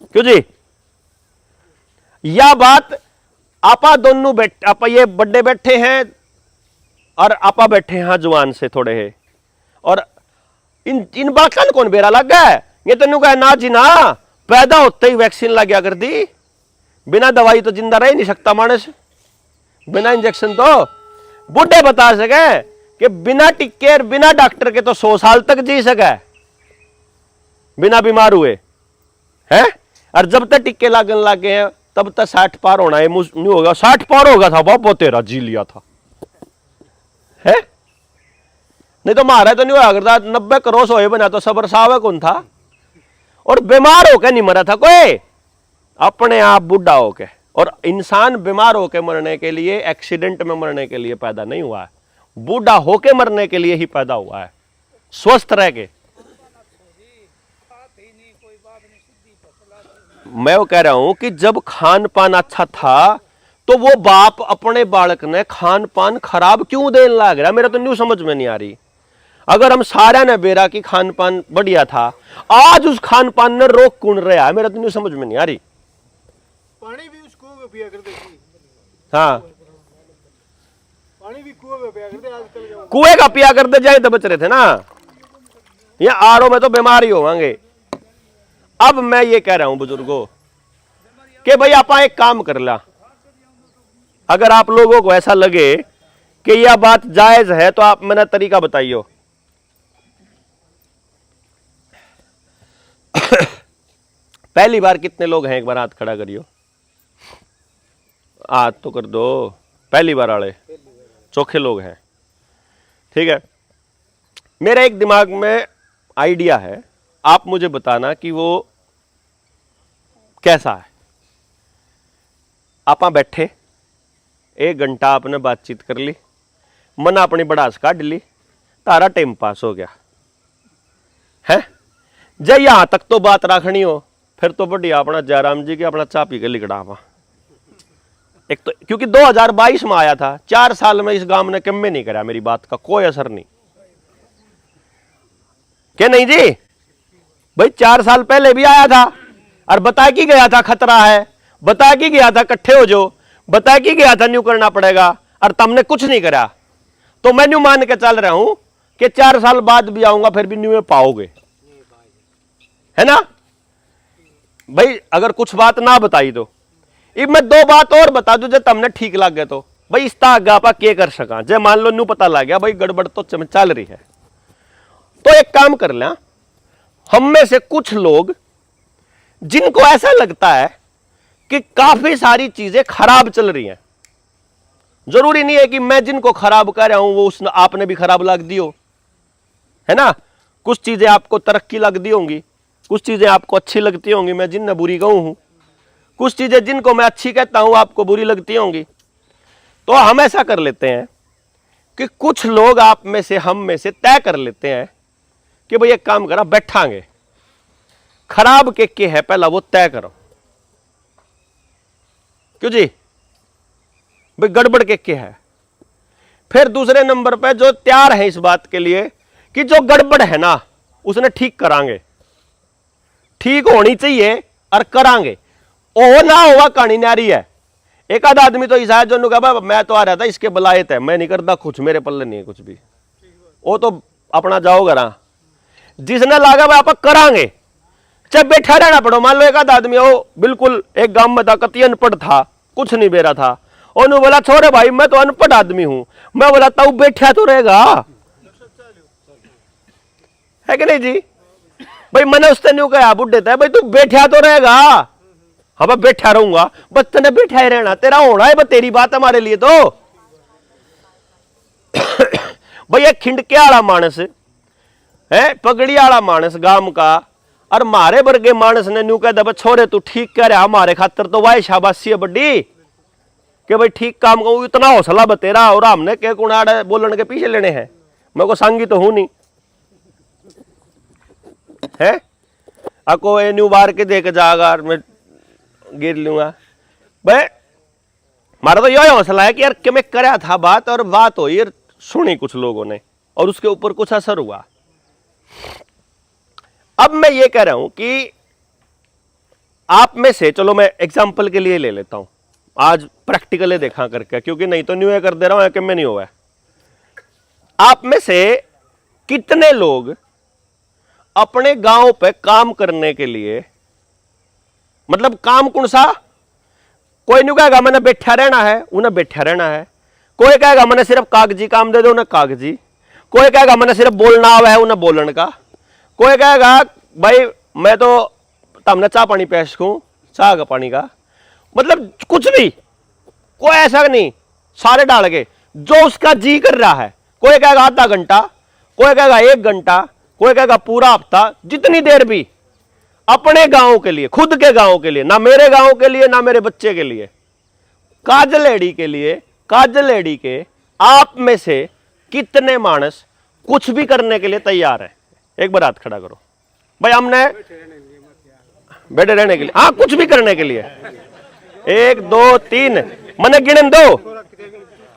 क्यों जी? यह बात आपा दोनों आपा ये बड़े बैठे हैं और आपा बैठे हैं जवान से थोड़े है, और इन बात कौन बेरा लग गया है? ये तेन कहे ना जी ना, पैदा होते ही वैक्सीन लग गया कर दी, बिना दवाई तो जिंदा रह नहीं सकता मानस, बिना इंजेक्शन तो बूढ़े बता सके कि बिना टिक्के बिना डॉक्टर के तो 100 साल तक जी सके बिना बीमार हुए हैं। और जब तक टिक्के लागन लगे हैं तब तक 60 पार होना है नहीं होगा, 60 पार होगा था बापो तेरा, जी लिया था है, नहीं तो मारा तो नहीं हुआ करता। 90 क्रॉस होए बना तो सबर सावे कौन था, और बीमार होकर नहीं मरा था कोई, अपने आप बूढ़ा होके। और इंसान बीमार होकर मरने के लिए, एक्सीडेंट में मरने के लिए पैदा नहीं हुआ है, बूढ़ा होके मरने के लिए ही पैदा हुआ है, स्वस्थ रह के। मैं वो कह रहा हूं कि जब खान पान अच्छा था तो वो बाप अपने बालक ने खान पान खराब क्यों देने लग रहा, मेरा तो न्यू समझ में नहीं आ रही। अगर हम सारा ने बेरा की खान पान बढ़िया था, आज उस खान पान ने रोक कौन रहा है, मेरा तो न्यू समझ में नहीं आ रही। पानी भी उसको पिया करते थे। हाँ, पानी भी कुएं में पिया करते, आजकल कुएं का पिया करते जाए तो बच रहे थे ना, ये आड़ों में तो बीमार ही होवांगे। अब मैं ये कह रहा हूं बुजुर्गों कि भाई आप एक काम कर ला, अगर आप लोगों को ऐसा लगे कि यह बात जायज है तो आप मैंने तरीका बताइयो। पहली बार कितने लोग हैं, एक बार हाथ खड़ा करियो, हाथ तो कर दो। पहली बार वाले चोखे लोग हैं, ठीक है। मेरा एक दिमाग में आइडिया है, आप मुझे बताना कि वो कैसा है। आप बैठे 1 घंटा आपने बातचीत कर ली, मन अपनी बड़ास काट ली, तारा टाइम पास हो गया है। जब यहां तक तो बात रखनी हो, फिर तो बढ़िया अपना जयराम जी के अपना चा पी के लिखड़ा हुआ। एक तो क्योंकि 2022 में आया था, 4 साल में इस गांव ने कम में नहीं करा, मेरी बात का कोई असर नहीं, क्या नहीं जी भाई? 4 साल पहले भी आया था और बता के गया था खतरा है, बता के गया था इकट्ठे हो जो, बता के गया था न्यू करना पड़ेगा, और तुमने कुछ नहीं करा। तो मैं न्यू मान के चल रहा हूं कि 4 साल बाद भी आऊंगा फिर भी न्यू में पाओगे, है ना भाई? अगर कुछ बात ना बताई तो अब मैं 2 बात और बता दूं जो तुमने ठीक लग गया तो भाई इसका आगे आप क्या कर सका। जब मान लो न्यू पता लग गया भाई गड़बड़ तो चल रही है, तो एक काम कर लें, हम में से कुछ लोग जिनको ऐसा लगता है कि काफी सारी चीजें खराब चल रही हैं, जरूरी नहीं है कि मैं जिनको खराब कर रहा हूं वो आपने भी खराब लग दियो, है ना। कुछ चीजें आपको तरक्की लगती होंगी, कुछ चीजें आपको अच्छी लगती होंगी, मैं जिन बुरी कहूं हूं, कुछ चीजें जिनको मैं अच्छी कहता हूं आपको बुरी लगती होंगी। तो हम ऐसा कर लेते हैं कि कुछ लोग आप में से, हम में से तय कर लेते हैं कि भाई एक काम करा, बैठांगे, खराब के है पहला वो तय करो। क्यों जी भाई, गड़बड़ के है। फिर दूसरे नंबर पे जो तैयार है इस बात के लिए कि जो गड़बड़ है ना उसने ठीक करांगे, ठीक होनी चाहिए और करांगे। ओ ना हुआ कहानी नारी है। एक आध आदमी तो ऐसा है जो कहा मैं तो आ रहा था इसके बलायत है, मैं नहीं करता कुछ, मेरे पल्ले नहीं है कुछ भी, वो तो अपना जाओ करा। जिसने लागा वह आप करांगे, चाहे बैठा रहना पड़ो। मान लो एक आध आदमी हो बिल्कुल एक गांव में था, कति अनपढ़ था, कुछ नहीं बेरा था, उन्होंने बोला छोड़े भाई मैं तो अनपढ़ आदमी हूं। मैं बोला तू बैठा तो रहेगा, है कि नहीं जी भाई। मैंने उससे नहीं कहा बुढ़े था भाई तू बैठा तो रहेगा। हाँ मैं बैठा रहूंगा, बस तने बैठा ही रहना, तेरा होना है बस, तेरी बात हमारे लिए तो। भाई एक खिंडके वाला मानस है, पगड़ी वाला मानस गांव का, और मारे वर्गे मानस ने न्यू कह दे छोरे तू ठीक कह रहा, हमारे खातर तो वाह शाबाशी है बड्डी कि भाई ठीक काम कहूँ, इतना हौसला बतेरा। और हमने के कुणाड़ बोलने के पीछे लेने हैं, मैं को सांगी तो हूं नहीं है। आपको ये न्यू बार के देख जागा मैं गिर लूंगा भाई। हमारा तो यही हौसला है कि यार कि मैं कराया था बात, और बात हो यार सुनी कुछ लोगों ने और उसके ऊपर कुछ असर हुआ। अब मैं ये कह रहा हूं कि आप में से, चलो मैं एग्जाम्पल के लिए ले लेता हूं, आज प्रैक्टिकली देखा करके, क्योंकि नहीं तो न्यू कर दे रहा हूं कि मैं नहीं हुआ। आप में से कितने लोग अपने गांव पे काम करने के लिए, मतलब काम कौन सा, कोई नहीं कहेगा मैंने बैठा रहना है, उन्हें बैठा रहना है। कोई कहेगा मैंने सिर्फ कागजी काम दे दो, उन्हें कागजी। कोई कहेगा मैंने सिर्फ बोलना आवा है, उन्हें बोलन का। कोई कहेगा भाई मैं तो तमने चाह पानी पेश कूं, चाह का पानी का, मतलब कुछ भी, कोई ऐसा नहीं, सारे डाल के जो उसका जी कर रहा है। कोई कहेगा आधा घंटा, कोई कहेगा 1 घंटा, कोई कहेगा पूरा हफ्ता, जितनी देर भी अपने गांव के लिए, खुद के गांव के लिए, ना मेरे गांव के लिए ना मेरे बच्चे के लिए, काजलेड़ी के लिए। काजलेड़ी के आप में से कितने मानस कुछ भी करने के लिए तैयार है? एक बार हाथ खड़ा करो भाई। हमने बैठे रहने के लिए, हाँ कुछ भी करने के लिए। 1 2 3 मने गिनन दो,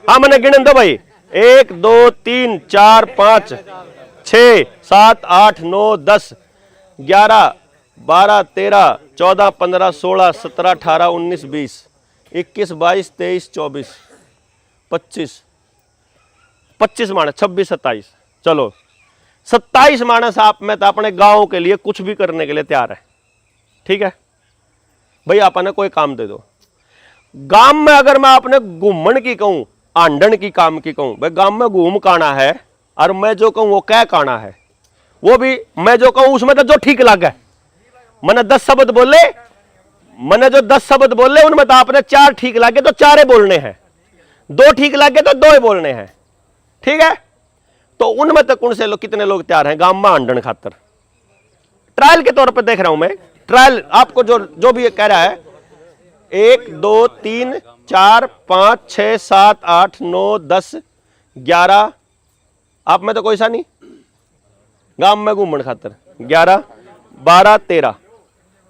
हाँ मने गिनन दो भाई। 1 2 3 4 5 6 7 8 9 10 11 12 13 14 15 16 17 18 19 20 21 22 23 24 25 25 मानस, 26 27, चलो 27 मानस आप में तो अपने गांव के लिए कुछ भी करने के लिए तैयार है। ठीक है भाई, आपने कोई काम दे दो। गांव में अगर मैं अपने घूमन की कहूं, आंडन की काम की कहूं, भाई गांव में घूम काना है, और मैं जो कहूं वो कह काना है, वो भी मैं जो कहूं उसमें तो जो ठीक लगे। मैंने 10 शब्द बोले, मैंने जो 10 शब्द बोले उनमें तो आपने 4 ठीक लगे तो 4 बोलने हैं, 2 ठीक लगे तो 2 बोलने हैं। ठीक है, तो उनमें तो कौन से लोग, कितने लोग तैयार हैं गांव में आंडन खातर? ट्रायल के तौर पर देख रहा हूं मैं, ट्रायल आपको जो भी कह रहा है। 1 2 3 4 5 6 7 8 9 10 11, आप में तो कोई सा नहीं गांव में घूमन खातर। 11 12 13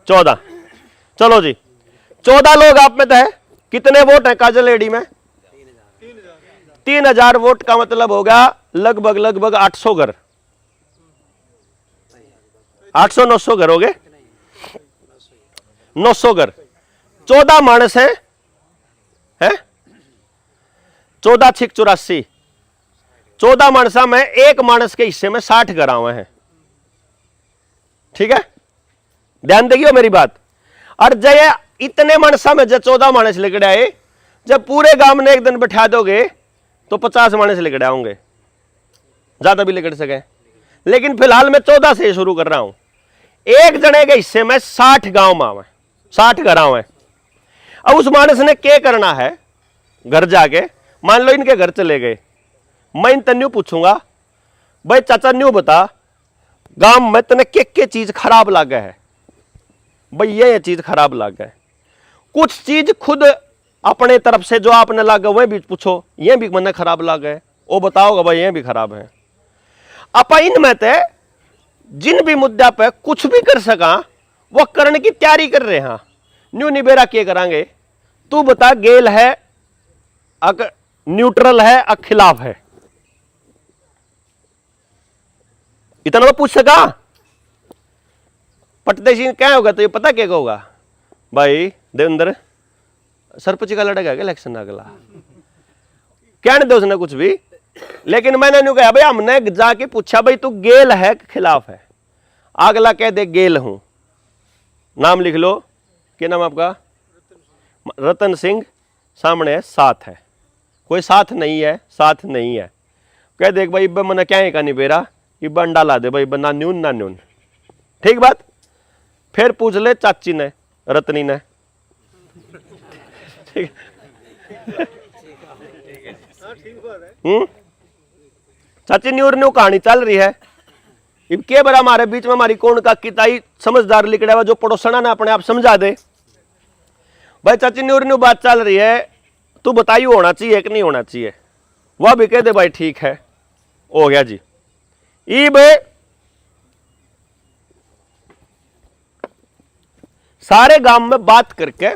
14, चलो जी 14 लोग आप में तो है। कितने वोट है काजलेड़ी में? 3000 वोट का मतलब होगा लगभग 800 घर, 800-900 घर हो गए, 900 घर। 14 मानस है 14 6 84, 14 मानसा में एक मानस के हिस्से में 60 घर आवे हैं। ठीक है, ध्यान देखियो मेरी बात। और जय इतने मानसा में जब 14 मानस लेकर आए, जब पूरे गांव ने एक दिन बैठा दोगे तो 50 मानस लेकर आऊंगे, ज्यादा भी लेकर सके। लेकिन फिलहाल मैं 14 से शुरू कर रहा हूं। एक जने के हिस्से में 60 गांव में आवे, 60 घर आवे। अब उस मानस ने क्या करना है? घर जाके मान लो इनके घर चले गए, मैं इन तन्यू पूछूंगा भाई चाचा न्यू बता, गांव में तने के चीज खराब लागे है? भाई ये चीज खराब लागे है। कुछ चीज खुद अपने तरफ से जो आपने लागे वह भी पूछो, ये भी मने खराब लागे है, वो बताओगे भाई ये भी खराब है। आप इनमें ते जिन भी मुद्दा पे कुछ भी कर सका वो करने की तैयारी कर रहे हैं। न्यू निबेरा क्या करांगे? तू बता, गेल है अगर न्यूट्रल है अगर खिलाफ है? इतना तो पूछ सका। पटदेशी क्या होगा तो ये पता क्या होगा? भाई देवेंद्र सरपंच का लड़ेगा क्या इलेक्शन अगला? क्या नहीं दे उसने कुछ भी, लेकिन मैंने न्यू कहा भाई, हमने जाके पूछा भाई तू गेल है कि खिलाफ है? अगला कह दे गेल हूं। नाम लिख लो, क्या नाम आपका? रतन सिंह। सामने साथ है, कोई साथ नहीं है, साथ नहीं है। कह देख भाई इब्बे मने क्या है का नहीं बेरा, इब्बा अंडा ला दे भाई, ना न्यून ना न्यून। ठीक बात। फिर पूछ ले चाची ने, रतनी ने। ठीक चाची न्यूर न्यू कहानी चल रही है। इब के बार हमारे बीच में हमारी कौन का किताई समझदार लिखड़ा हुआ जो पड़ोसना ने अपने आप समझा दे। भाई चाची न्यूर न्यू बात चल रही है, तू बताइए होना चाहिए कि नहीं होना चाहिए? वह भी कह दे भाई ठीक है, हो गया जी। इब सारे गांव में बात करके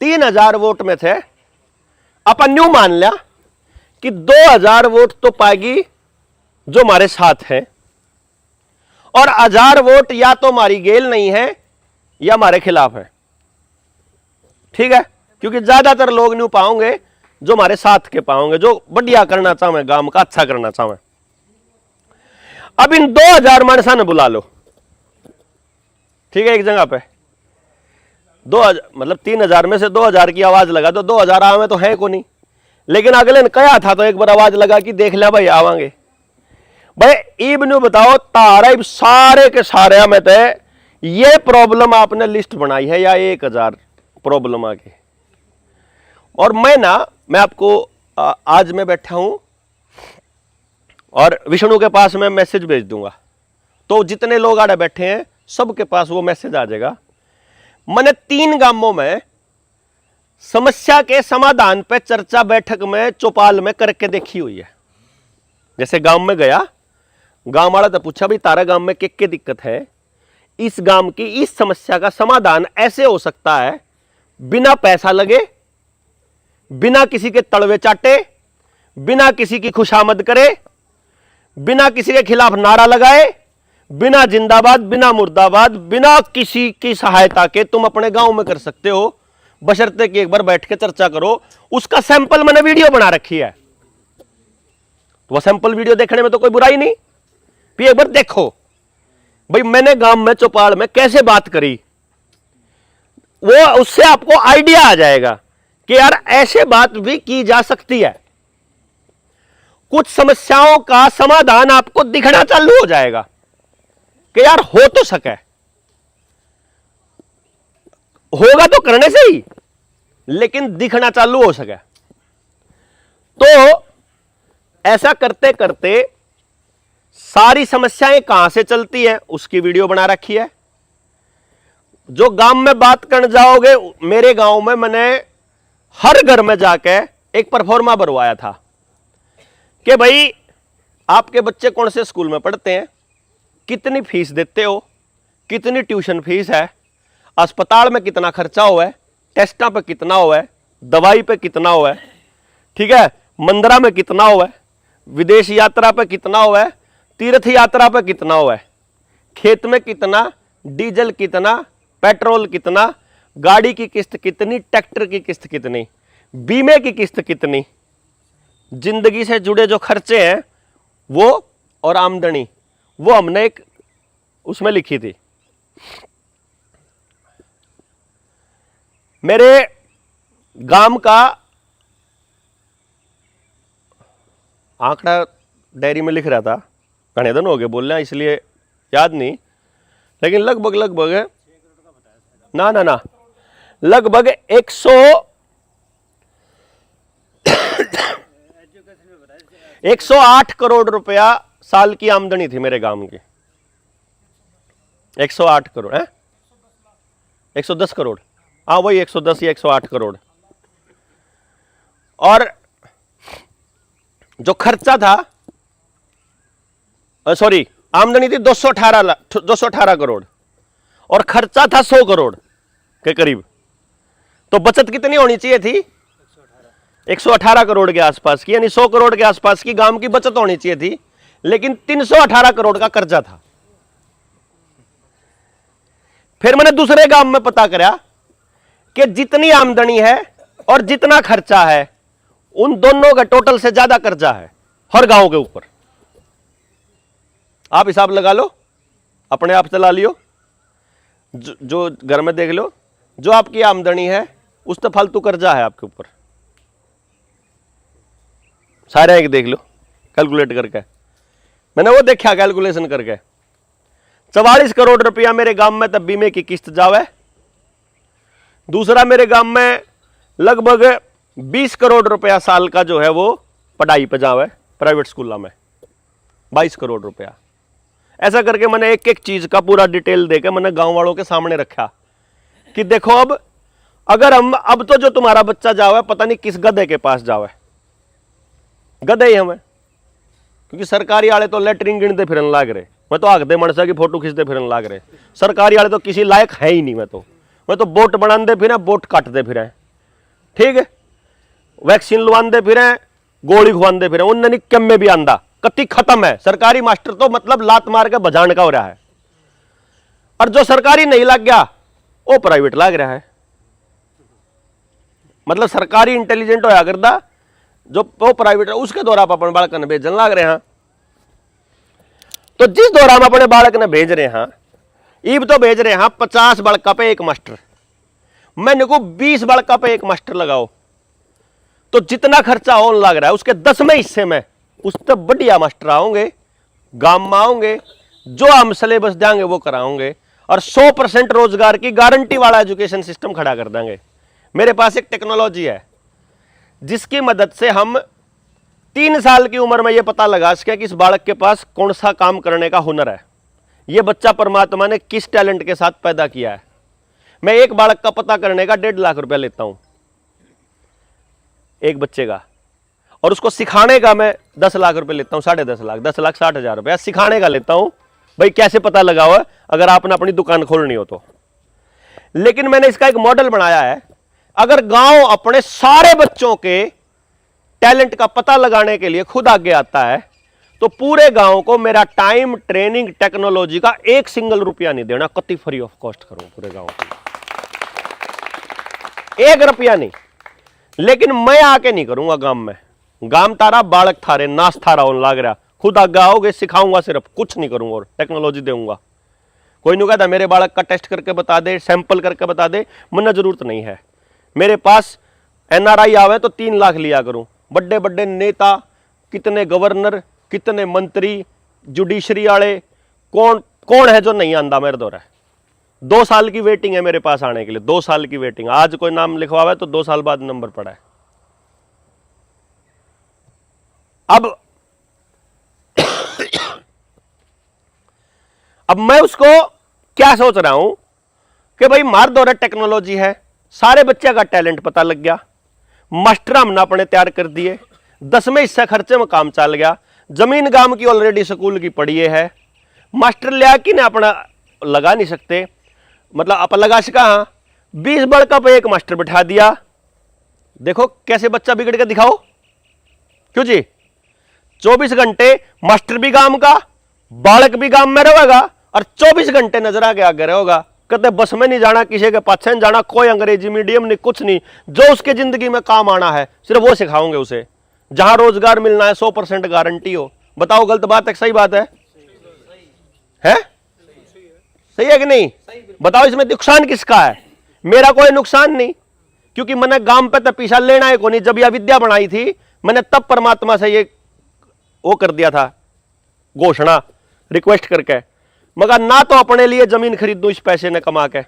3000 वोट में थे, अपन न्यू मान लिया कि 2000 वोट तो पाएगी जो हमारे साथ है, और 1000 वोट या तो हमारी गेल नहीं है या हमारे खिलाफ है। ठीक है, क्योंकि ज्यादातर लोग न्यू पाओगे जो हमारे साथ के पाओगे, जो बढ़िया करना चाहे, गांव का अच्छा करना चाहे। अब इन 2000 मानसा ने बुला लो, ठीक है, एक जगह पे 2000 मतलब 3000 में से 2000 की आवाज लगा तो 2000 आवे तो है को नहीं, लेकिन अगले ने कहा था तो एक बार आवाज लगा कि देख लिया भाई आवांगे। भाई इब न्यू बताओ, तारा इब सारे के सारे में थे ये प्रॉब्लम आपने लिस्ट बनाई है या 1000 प्रॉब्लम आगे। और मैं आपको आज मैं बैठा हूं और विष्णु के पास मैं मैसेज भेज दूंगा, तो जितने लोग आड़े बैठे हैं सबके पास वो मैसेज आ जाएगा। मैंने 3 गांवों में समस्या के समाधान पे चर्चा बैठक में चौपाल में करके देखी हुई है। जैसे गांव में गया, गांव वाला तो पूछा भाई तारा गांव में क्या दिक्कत है, इस गांव की इस समस्या का समाधान ऐसे हो सकता है बिना पैसा लगे, बिना किसी के तड़वे चाटे, बिना किसी की खुशामद करे, बिना किसी के खिलाफ नारा लगाए, बिना जिंदाबाद बिना मुर्दाबाद, बिना किसी की सहायता के तुम अपने गांव में कर सकते हो, बशर्ते कि एक बार बैठ के चर्चा करो। उसका सैंपल मैंने वीडियो बना रखी है, तो वह सैंपल वीडियो देखने में तो कोई बुराई नहीं, फिर एक बार देखो भाई मैंने गांव में चौपाल में कैसे बात करी, वो उससे आपको आइडिया आ जाएगा कि यार ऐसे बात भी की जा सकती है। कुछ समस्याओं का समाधान आपको दिखना चालू हो जाएगा कि यार हो तो सके, होगा तो करने से ही, लेकिन दिखना चालू हो सके। तो ऐसा करते करते सारी समस्याएं कहां से चलती है उसकी वीडियो बना रखी है। जो गांव में बात करने जाओगे, मेरे गांव में मैंने हर घर में जाके एक परफॉर्मा भरवाया था कि भाई आपके बच्चे कौन से स्कूल में पढ़ते हैं, कितनी फीस देते हो, कितनी ट्यूशन फीस है, अस्पताल में कितना खर्चा हुआ है, टेस्टा पे कितना हुआ है, दवाई पे कितना हुआ है, ठीक है, मंदिरा में कितना हुआ है, विदेश यात्रा पे कितना हुआ है, तीर्थ यात्रा पे कितना हुआ है, खेत में कितना, डीजल कितना, पेट्रोल कितना, गाड़ी की किस्त कितनी, ट्रैक्टर की किस्त कितनी, बीमे की किस्त कितनी, जिंदगी से जुड़े जो खर्चे हैं वो और आमदनी, वो हमने एक उसमें लिखी थी। मेरे गांव का आंकड़ा डायरी में लिख रहा था, घने दिन हो गए बोलना इसलिए याद नहीं, लेकिन लगभग ना लगभग 100 108 करोड़ रुपया साल की आमदनी थी मेरे गांव की। 108 करोड़ है, 110 करोड़, हाँ वही 110 या 108 करोड़। और जो खर्चा था, सॉरी, आमदनी थी 218 करोड़ और खर्चा था 100 करोड़ के करीब। तो बचत कितनी होनी चाहिए थी? 118 करोड़ के आसपास की, यानी 100 करोड़ के आसपास की गांव की बचत होनी चाहिए थी, लेकिन 318 करोड़ का कर्जा था। फिर मैंने दूसरे गांव में पता करा कि जितनी आमदनी है और जितना खर्चा है उन दोनों का टोटल से ज्यादा कर्जा है हर गांव के ऊपर। आप हिसाब लगा लो, अपने आप चला लियो, जो घर में देख लो, जो आपकी आमदनी है उस तो फालतू कर्जा है आपके ऊपर। सारे एक देख लो कैलकुलेट करके, मैंने वो देखा कैलकुलेशन करके। 44 करोड़ रुपया मेरे गांव में तब बीमे की किस्त जावे। दूसरा, मेरे गांव में लगभग 20 करोड़ रुपया साल का जो है वो पढ़ाई पे जावे प्राइवेट स्कूलों में, 22 करोड़ रुपया। ऐसा करके मैंने एक एक चीज का पूरा डिटेल देके मैंने गांव वालों के सामने रखा कि देखो, अब तो जो तुम्हारा बच्चा जावे पता नहीं किस गधे के पास जावे, गधे ही हमें, क्योंकि सरकारी वाले तो लेटरिन गिनते फिरन लाग रहे, मैं तो आगदे मनसा की फोटो खींचते फिरन लाग रहे। सरकारी वाले तो किसी लायक है ही नहीं। मैं तो बोट बनाते फिर, बोट काटते फिर, ठीक है, वैक्सीन लवाते फिर, गोली खुआते फिर, उन नहीं कम में भी आंदा कति खत्म है। सरकारी मास्टर तो मतलब लात मार के बजान का हो रहा है, और जो सरकारी नहीं लग गया वो प्राइवेट लग रहा है। मतलब सरकारी इंटेलिजेंट होया करता, जो वो प्राइवेट है उसके द्वारा आप अपने बालक ने भेजन लग रहे हैं। तो जिस दौरान हम अपने बालक ने भेज रहे हैं, ईब तो भेज रहे हैं 50 बालका पे एक मास्टर, मैंने को 20 बालका पे एक मास्टर लगाओ, तो जितना खर्चा होने लग रहा है उसके 10वें हिस्से में उससे बढ़िया मास्टर आओगे, गांव में आओगे, जो हम सिलेबस देंगे वो कराओगे, और 100% रोजगार की गारंटी वाला एजुकेशन सिस्टम खड़ा कर देंगे। मेरे पास एक टेक्नोलॉजी है जिसकी मदद से हम 3 साल की उम्र में यह पता लगा सके कि इस बालक के पास कौन सा काम करने का हुनर है, यह बच्चा परमात्मा ने किस टैलेंट के साथ पैदा किया है। मैं एक बालक का पता करने का 1.5 लाख रुपया लेता हूं एक बच्चे का, और उसको सिखाने का मैं 10 लाख रुपए लेता हूं, 10.5 लाख, 10,60,000 रुपया सिखाने का लेता हूं। भाई कैसे पता लगा हुआ अगर आपने अपनी दुकान खोलनी हो तो। लेकिन मैंने इसका एक मॉडल बनाया है, अगर गांव अपने सारे बच्चों के टैलेंट का पता लगाने के लिए खुद आगे आता है तो पूरे गांव को मेरा टाइम, ट्रेनिंग, टेक्नोलॉजी का 1 सिंगल रुपया नहीं देना, कति फ्री ऑफ कॉस्ट करूं पूरे गांव को, 1 रुपया नहीं। लेकिन मैं आके नहीं करूंगा गांव में, गांव तारा बालक थारे नाश थारा होने लग रहा, खुद आगे आओगे, सिखाऊंगा, सिर्फ कुछ नहीं करूंगा और टेक्नोलॉजी दूंगा। कोई नहीं कहता मेरे बालक का टेस्ट करके बता दे, सैंपल करके बता दे, मुझे जरूरत नहीं है। मेरे पास NRI आवे तो 3 लाख लिया करूं। बड़े बड़े नेता, कितने गवर्नर, कितने मंत्री, जुडिशरी वाले, कौन कौन है जो नहीं आंदा मेरे दौरा। 2 साल की वेटिंग है मेरे पास आने के लिए, 2 साल की वेटिंग। आज कोई नाम लिखवावे तो 2 साल बाद नंबर पड़ा है। अब मैं उसको क्या सोच रहा हूं कि भाई मार दौरा टेक्नोलॉजी है, सारे बच्चे का टैलेंट पता लग गया, मास्टर हमने अपने तैयार कर दिए, 10वें हिस्से खर्चे में काम चल गया, जमीन गांव की ऑलरेडी स्कूल की पड़ी है, मास्टर लिया कि ना अपना लगा नहीं सकते, मतलब आप लगा सका, 20 बड़का पे एक मास्टर बिठा दिया। देखो कैसे बच्चा बिगड़ के दिखाओ, क्यों जी? 24 घंटे मास्टर भी गांव का, बालक भी गांव में रहेगा, और 24 घंटे नजर आगे रहेगा। कहते बस में नहीं जाना, किसी के पाछे नहीं जाना, कोई अंग्रेजी मीडियम नहीं, कुछ नहीं, जो उसके जिंदगी में काम आना है सिर्फ वो सिखाओगे उसे। जहां रोजगार मिलना है 100% गारंटी हो। बताओ गलत बात है, सही बात है? सही है कि नहीं? बताओ इसमें नुकसान किसका है? मेरा कोई नुकसान नहीं, क्योंकि मैंने गांव पे तो पीछा लेना है को नहीं। जब यह विद्या बनाई थी मैंने तब परमात्मा से ये वो कर दिया था घोषणा, रिक्वेस्ट करके, मगर ना तो अपने लिए जमीन खरीदूं इस पैसे ने कमा के,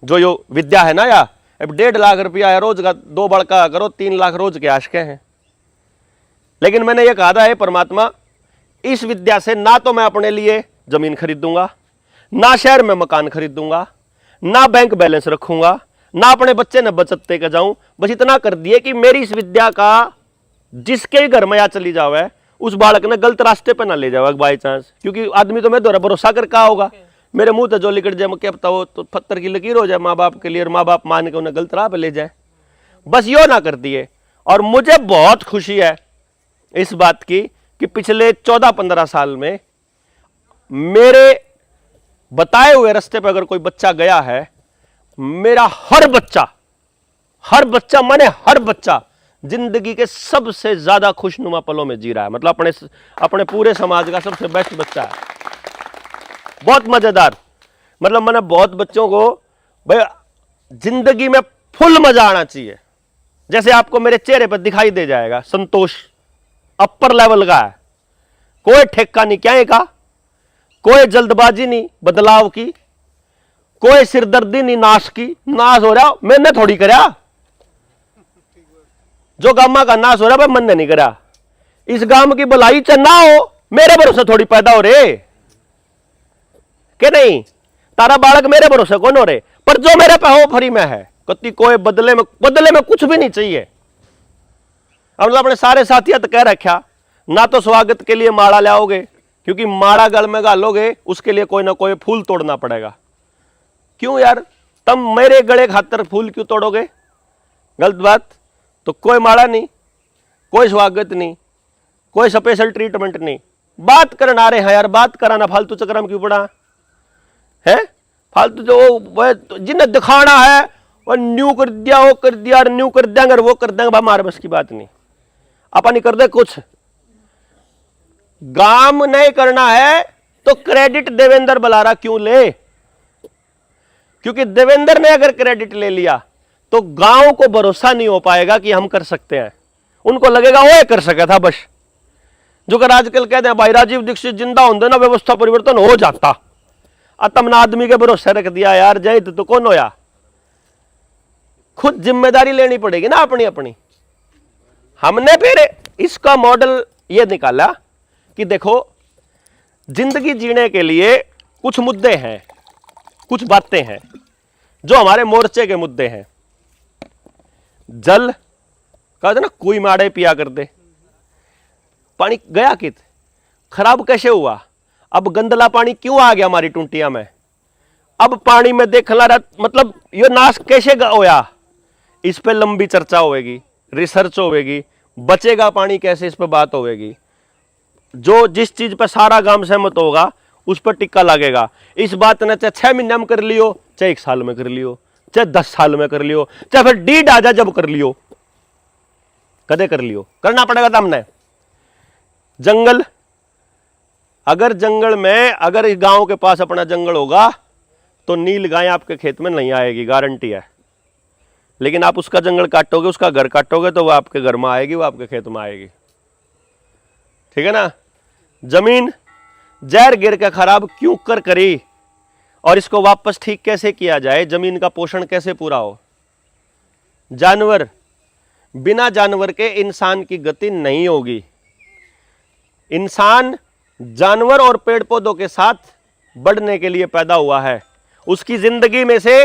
जो यो विद्या है ना, या अब 1.5 लाख रुपया है रोज का, 2 बड़का करो 3 लाख रोज के आशके हैं। लेकिन मैंने ये कहा था, हे परमात्मा, इस विद्या से ना तो मैं अपने लिए जमीन खरीदूंगा, ना शहर में मकान खरीदूंगा, ना बैंक बैलेंस रखूंगा, ना अपने बच्चे ने बचत के जाऊं। बस इतना कर दिए कि मेरी इस विद्या का जिसके भी घर में या चली जावे, उस बालक ने गलत रास्ते पे ना ले जाओ बाई चांस। क्योंकि आदमी तो मैं द्वारा भरोसा कर कहा होगा, मेरे मुंह तो जो लिकट जाए, क्या पता वो तो पत्थर की लकीर हो जाए माँ बाप के लिए, और माँ बाप मान के उन्हें गलत राह पे ले जाए। बस यो ना कर दिए। और मुझे बहुत खुशी है इस बात की कि पिछले 14-15 साल में मेरे बताए हुए रास्ते पर अगर कोई बच्चा गया है, मेरा हर बच्चा माने हर बच्चा जिंदगी के सबसे ज्यादा खुशनुमा पलों में जी रहा है। मतलब अपने पूरे समाज का सबसे बेस्ट बच्चा है, बहुत मजेदार। मतलब मैंने बहुत बच्चों को, भाई जिंदगी में फुल मजा आना चाहिए, जैसे आपको मेरे चेहरे पर दिखाई दे जाएगा। संतोष अपर लेवल का है, कोई ठेका नहीं क्या का, कोई जल्दबाजी नहीं बदलाव की, कोई सिरदर्दी नहीं नाश की। नाश हो रहा मैंने थोड़ी करा, जो गामा का नाश हो रहा है मैंने नहीं करा। इस गांव की भलाई चाहे ना हो, मेरे भरोसे थोड़ी पैदा हो रहे के नहीं। तारा बालक मेरे भरोसे कौन हो रहे, पर जो मेरे पे हो फ्री में है, कति कोई बदले में कुछ भी नहीं चाहिए। अब अपने सारे साथियों तो कह रखा, ना तो स्वागत के लिए माड़ा लाओगे, क्योंकि माड़ा गल में गालोगे उसके लिए कोई ना कोई फूल तोड़ना पड़ेगा। क्यों यार, तुम मेरे गले खातर फूल क्यों तोड़ोगे, गलत बात। तो कोई माड़ा नहीं, कोई स्वागत नहीं, कोई स्पेशल ट्रीटमेंट नहीं। बात करना आ रहे हैं यार, बात कराना फालतू चक्कर में क्यों पड़ा है। फालतू जो जिन्हें दिखाना है वो न्यू कर दिया, वो कर दिया, न्यू कर देंगे, वो कर देंगे, हमारे बस की बात नहीं। अपन नहीं कर दे कुछ, काम नहीं करना है तो क्रेडिट देवेंद्र बलारा क्यों ले, क्योंकि देवेंद्र ने अगर क्रेडिट ले लिया तो गांव को भरोसा नहीं हो पाएगा कि हम कर सकते हैं। उनको लगेगा वो कर सका था बस। जो कर आजकल कहते हैं भाई राजीव दीक्षित जिंदा होंगे ना व्यवस्था परिवर्तन हो जाता, तुमने आदमी के भरोसे रख दिया यार, जय तो कौन होया। खुद जिम्मेदारी लेनी पड़ेगी ना अपनी अपनी। हमने फिर इसका मॉडल ये निकाला कि देखो, जिंदगी जीने के लिए कुछ मुद्दे हैं, कुछ बातें हैं जो हमारे मोर्चे के मुद्दे हैं। जल कहते ना, कोई माड़े पिया कर दे, पानी गया कित, खराब कैसे हुआ, अब गंदला पानी क्यों आ गया हमारी टूंटिया में, अब पानी में देखला रहा, मतलब ये नाश कैसे होया, इस पे लंबी चर्चा होगी, रिसर्च होगी, बचेगा पानी कैसे, इस पे बात होगी। जो जिस चीज पे सारा गांव सहमत होगा उस पर टिक्का लगेगा। इस बात ने चाहे 6 महीने में कर लियो, चाहे 1 साल में कर लियो, चाहे 10 साल में कर लियो, चाहे फिर डीड आ जा जब कर लियो, कदे कर लियो, करना पड़ेगा। तुमने जंगल, अगर जंगल में, अगर इस गांव के पास अपना जंगल होगा तो नील गाय आपके खेत में नहीं आएगी, गारंटी है। लेकिन आप उसका जंगल काटोगे, उसका घर काटोगे, तो वो आपके घर में आएगी, वो आपके खेत में आएगी। ठीक है ना। जमीन जहर गिर के खराब क्यों कर करी, और इसको वापस ठीक कैसे किया जाए, जमीन का पोषण कैसे पूरा हो। जानवर, बिना जानवर के इंसान की गति नहीं होगी। इंसान जानवर और पेड़ पौधों के साथ बढ़ने के लिए पैदा हुआ है। उसकी जिंदगी में से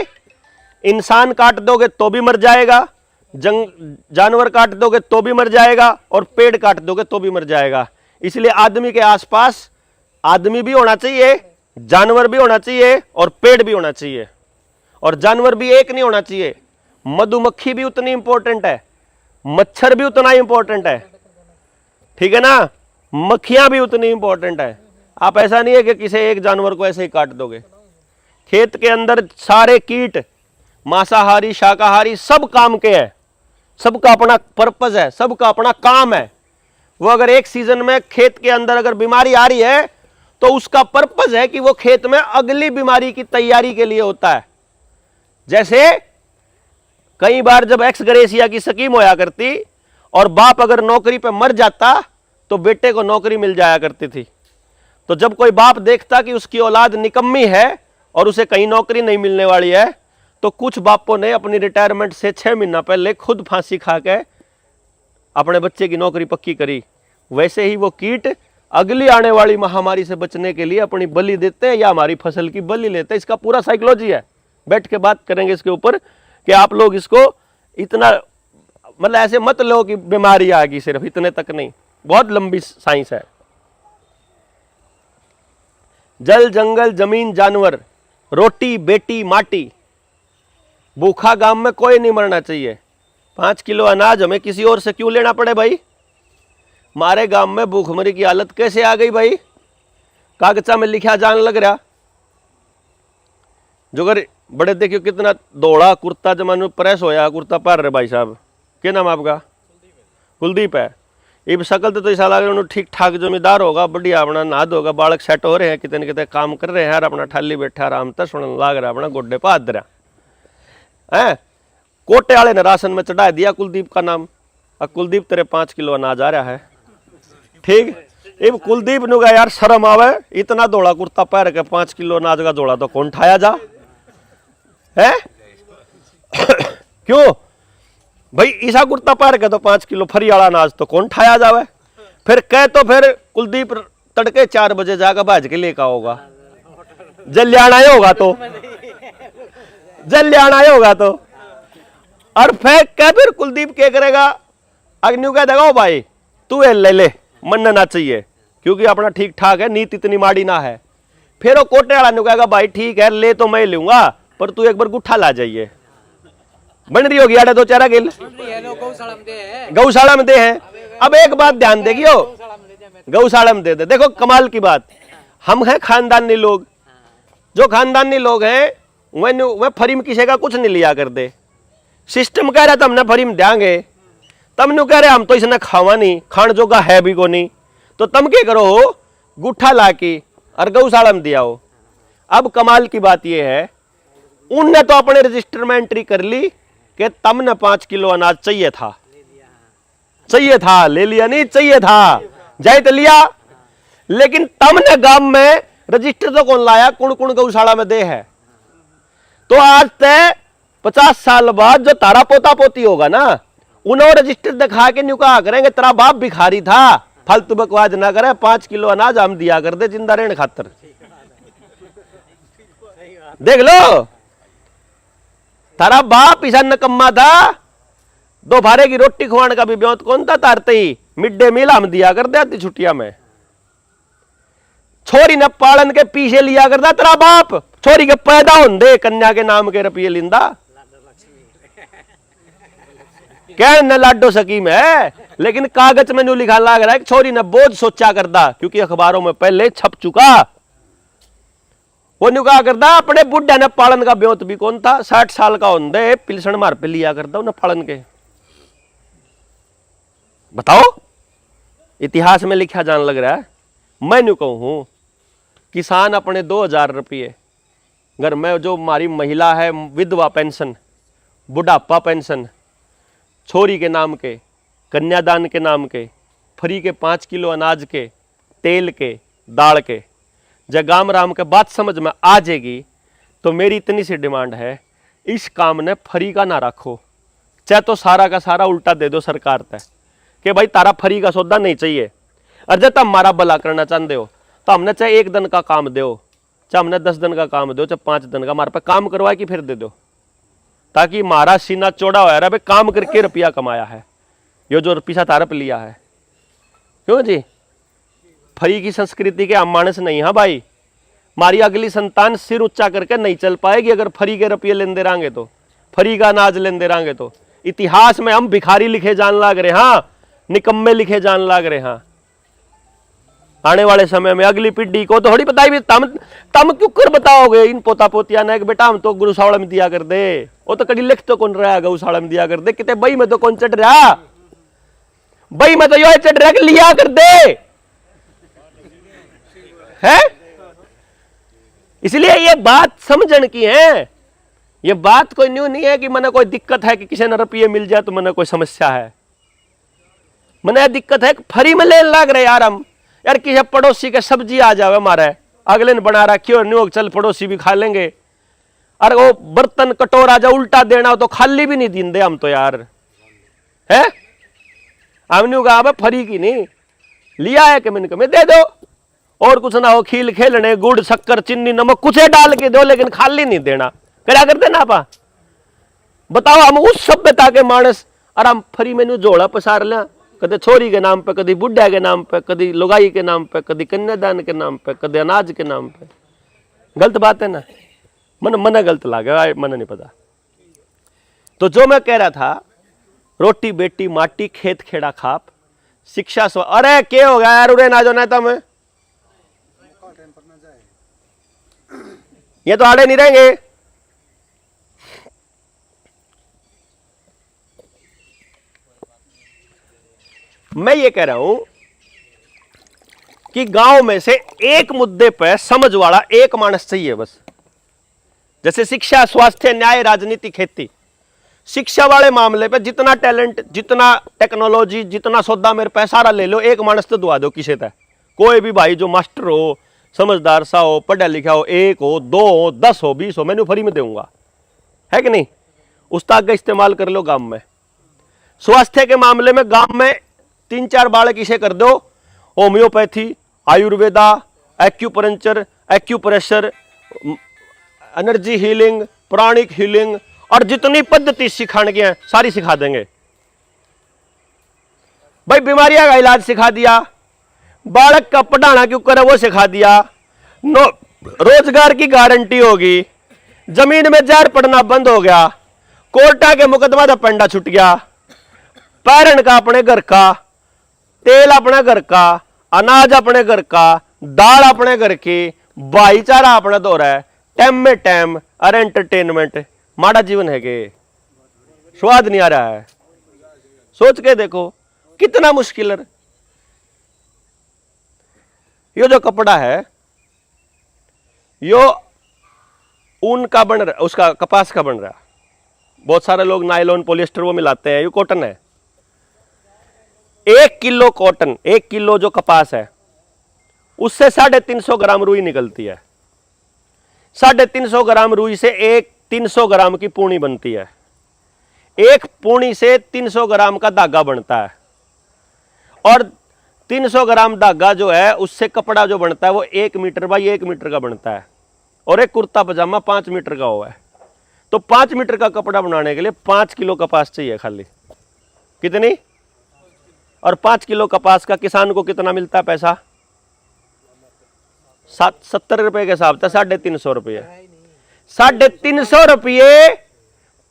इंसान काट दोगे तो भी मर जाएगा, जानवर काट दोगे तो भी मर जाएगा, और पेड़ काट दोगे तो भी मर जाएगा। इसलिए आदमी के आसपास आदमी भी होना चाहिए, जानवर भी होना चाहिए, और पेड़ भी होना चाहिए। और जानवर भी एक नहीं होना चाहिए, मधुमक्खी भी उतनी इंपॉर्टेंट है, मच्छर भी उतना इंपॉर्टेंट है, ठीक है ना, मक्खियां भी उतनी इंपॉर्टेंट है। आप ऐसा नहीं है कि किसी एक जानवर को ऐसे ही काट दोगे। खेत के अंदर सारे कीट, मांसाहारी शाकाहारी सब काम के हैं, सबका अपना पर्पस है, सबका अपना काम है। वो अगर एक सीजन में खेत के अंदर अगर बीमारी आ रही है तो उसका पर्पस है कि वो खेत में अगली बीमारी की तैयारी के लिए होता है। जैसे कई बार जब एक्स ग्रेसिया की स्कीम होया करती और बाप अगर नौकरी पे मर जाता तो बेटे को नौकरी मिल जाया करती थी। तो जब कोई बाप देखता कि उसकी औलाद निकम्मी है और उसे कहीं नौकरी नहीं मिलने वाली है, तो कुछ बापों ने अपनी रिटायरमेंट से 6 महीना पहले खुद फांसी खा के अपने बच्चे की नौकरी पक्की करी। वैसे ही वो कीट अगली आने वाली महामारी से बचने के लिए अपनी बलि देते हैं या हमारी फसल की बलि लेते हैं। इसका पूरा साइकोलॉजी है, बैठ के बात करेंगे इसके ऊपर कि आप लोग इसको इतना मतलब ऐसे मत लो कि बीमारी आ गई, सिर्फ इतने तक नहीं, बहुत लंबी साइंस है। जल जंगल जमीन जानवर, रोटी बेटी माटी, भूखा गांव में कोई नहीं मरना चाहिए। 5 किलो अनाज हमें किसी और से क्यों लेना पड़े भाई? हमारे गांव में भूखमरी की हालत कैसे आ गई भाई? कागजा में लिखा जान लग रहा। जो अगर बड़े देखियो कितना दौड़ा कुर्ता जमाने प्रेस होया कुर्ता पहन रहे भाई साहब। क्या नाम आपका? कुलदीप है। ये शकल तो ऐसा लग रहा है ठीक ठाक जमींदार होगा, बढ़िया अपना नहा धोगा, बालक सेट हो रहे हैं, कितने कितने काम कर रहे हैं यार, अपना ठाली बैठा आराम तक सुनने लग रहा, अपना गोड्डे पे हाथ रहा है। कोटे वाले ने राशन में चढ़ा दिया कुलदीप का नाम। अब कुलदीप तेरे 5 किलो अनाज आ रहा है, ठीक। अब कुलदीप ने कहा यार शर्म आवे, इतना दौड़ा कुर्ता पहन के 5 किलो अनाज का दौड़ा तो कौन ठाया जा है? क्यों भाई? ईसा कुर्ता पहन के तो 5 किलो फरी वाला अनाज तो कौन ठाया जावे? फिर कह तो फिर कुलदीप तड़के 4 बजे जाकर भाज के लेकर होगा, जल्याण आया होगा तो, जल्याण आया होगा तो, और फिर कुलदीप क्या करेगा? अग्नि कह देगा ओ भाई तू ले ले, मनना चाहिए क्योंकि अपना ठीक ठाक है, नीति इतनी माड़ी ना है। फिर वो कोटे वाला ने कहेगा भाई ठीक है ले तो मैं लूंगा, पर तू एक बार गुट्ठा ला जाइए। बन रही होगी आड़े 2-4 गिल गौशाला में दे हैं। अब एक बात ध्यान देगियो, गौशाला में दे दे। देखो कमाल की बात, हम हैं खानदानी लोग, जो खानदानी लोग हैं वह फरीम किसी का कुछ नहीं लिया कर दे। सिस्टम कह रहा था हमने फरीम देंगे, तम नु कह रहे हम तो इसने खावा नहीं, खान जोगा है भी को नहीं, तो तम क्या करो हो गुट्ठा ला के और गौशाला में दिया हो। अब कमाल की बात यह है उनने तो अपने रजिस्टर में एंट्री कर ली कि तमने 5 किलो अनाज चाहिए था, चाहिए था, ले लिया नहीं, चाहिए था जाए तो लिया। लेकिन तमने गांव में रजिस्टर तो कौन लाया, कौन कौन गौशाला में दे है। तो आज तय 50 साल बाद जो तारा पोता पोती होगा ना, उन्होंने रजिस्टर दिखा के न्यू कहा करेंगे तेरा बाप भिखारी था, फालतू बकवास ना करे, 5 किलो अनाज हम दिया कर दे जिंदा रहने खातर। देख लो तारा बाप ऐसा नकम्मा था, 2 भारे की रोटी खुआने का भी ब्योत कौन था तारते ही, मिड डे मील हम दिया कर दे छुट्टियां में। छोरी न पालन के पीछे लिया करता तेरा बाप, छोरी के पैदा होंदे कन्या के नाम के रुपये लिंदा, क्या न लाडो सकीम है। लेकिन कागज में न्यू लिखा लग रहा है कि छोरी ने बोझ सोचा करता, क्योंकि अखबारों में पहले छप चुका। वो न्यू कहा करता अपने बुढ़ा ने पालन का ब्योत भी कौन था, 60 साल का होंदे पिलसण मार पे लिया करता उन्हें पालन के। बताओ इतिहास में लिखा जान लग रहा है। मैं न्यू कहूं किसान अपने 2000 रुपये घर में, जो हमारी महिला है विधवा पेंशन, बुढ़ापा पेंशन, छोरी के नाम के, कन्यादान के नाम के, फ्री के 5 किलो अनाज के, तेल के, दाल के, जब गाम राम के बात समझ में आ जाएगी तो मेरी इतनी सी डिमांड है, इस काम ने फ्री का ना रखो, चाहे तो सारा का सारा उल्टा दे दो सरकार तय कि भाई तारा फ्री का सौदा नहीं चाहिए। और जब तुम हमारा भला करना चाहते हो तो हमने चाहे 1 दिन का काम दो, चाहे हमने 10 दिन का काम दो, चाहे 5 दिन का, हमारे पे काम करवा के फिर दे दो, ताकि हमारा सीना चौड़ा हो रहा है, काम करके रुपया कमाया है, ये जो रुपया तारा पे लिया है। क्यों जी फ्री की संस्कृति के हम मानस नहीं है भाई। हमारी अगली संतान सिर ऊंचा करके नहीं चल पाएगी अगर फ्री के रुपये लेंदे रहेंगे तो, फ्री का अनाज लेंदे रहेंगे तो। इतिहास में हम भिखारी लिखे जान लाग रहे, हाँ निकम्मे लिखे जान लाग रहे। हाँ आने वाले समय में अगली पीढ़ी को तो थोड़ी बताई भी, तम क्यों कर बताओगे इन पोता पोतिया ने कि बेटा हम तो गौशाला में दिया कर दे, वो तो कभी लिख तो कौन रहा गौशाला में दिया कर दे, कितने बई में तो कौन चढ़ रहा, बई में तो यो चढ़ रहा कि लिया कर दे है। इसलिए ये बात समझन की है, ये बात कोई न्यू नहीं है कि मने कोई दिक्कत है कि किसी ने रुपये मिल जाए तो मने कोई समस्या है। मने दिक्कत है फ्री में लेने लग रहे यार हम, यार किसी पड़ोसी के सब्जी आ जावे हमारे, अगले ने बना रखी और न्यू चल पड़ोसी भी खा लेंगे, और वो बर्तन कटोरा जो उल्टा देना हो तो खाली भी नहीं दींदे हम तो यार है। हम न्यू कहा फ्री की नहीं, लिया है कि मैंने कहा मैं दे दो, और कुछ ना हो, खील खेलने, गुड़ शक्कर चीनी नमक कुछ डाल के दो, लेकिन खाली नहीं देना। क्या करते ना आपा, बताओ हम उस सभ्यता के मानस आराम फ्री मेनू झोला पसार लिया, कदे छोरी के नाम पे, कभी बुढ़ा के नाम पे, कभी लुगाई के नाम पे, कभी कन्यादान के नाम पे, कभी अनाज के नाम पे। गलत बात है ना, मन गलत लागे, मन नहीं पता। तो जो मैं कह रहा था, रोटी बेटी माटी खेत खेड़ा खाप, शिक्षा स्व, अरे क्या हो गया यार, उड़े ना जो ना मैं ये तो आड़े नहीं रहेंगे। मैं ये कह रहा हूं कि गांव में से एक मुद्दे पर समझ वाला एक मानस चाहिए बस। जैसे शिक्षा, स्वास्थ्य, न्याय, राजनीति, खेती। शिक्षा वाले मामले पे जितना टैलेंट, जितना टेक्नोलॉजी, जितना सौदा मेरे पैसा सारा ले लो, एक मानस तो दुआ दो किसे तय। कोई भी भाई जो मास्टर हो, समझदार सा हो, पढ़ा लिखा हो, 1 हो, 2 हो, 10 हो, 20 हो, मैंने फ्री में दूंगा, है कि नहीं। उस्ताद का इस्तेमाल कर लो गांव में। स्वास्थ्य के मामले में गांव में 3-4 बालक इसे कर दो, homeopathy, Ayurveda, acupuncture, acupressure, energy healing, pranic healing, और जितनी पद्धति सिखाने की है सारी सिखा देंगे भाई। बीमारियां का इलाज सिखा दिया, बालक का पढ़ाना क्यों करे वो सिखा दिया, रोजगार की गारंटी होगी, जमीन में जहर पड़ना बंद हो गया, कोर्टा के मुकदमा का पंडा छूट गया, पैरण का अपने घर का, तेल अपने घर का, अनाज अपने घर का, दाल अपने घर की, भाईचारा अपना दो रहा है, टाइम में टाइम, अरे एंटरटेनमेंट। माड़ा जीवन है के, स्वाद नहीं आ रहा है। सोच के देखो कितना मुश्किल है। यो जो कपड़ा है यो ऊन का बन रहा, उसका कपास का बन रहा। बहुत सारे लोग नायलॉन, पॉलिएस्टर वो मिलाते हैं, ये कॉटन है। 1 किलो कॉटन, 1 किलो जो कपास है उससे 350 ग्राम रुई निकलती है। 350 ग्राम रुई से 300 ग्राम की पूनी बनती है। एक पूनी से 300 ग्राम का धागा बनता है, और 300 ग्राम धागा जो है उससे कपड़ा जो बनता है वो 1 मीटर बाई 1 मीटर का बनता है, और एक कुर्ता पजामा 5 मीटर का हुआ है। तो 5 मीटर का कपड़ा बनाने के लिए 5 किलो कपास चाहिए खाली। कितनी? और 5 किलो कपास का किसान को कितना मिलता है पैसा? 70 रुपए के हिसाब से 350 रुपये। 350 रुपये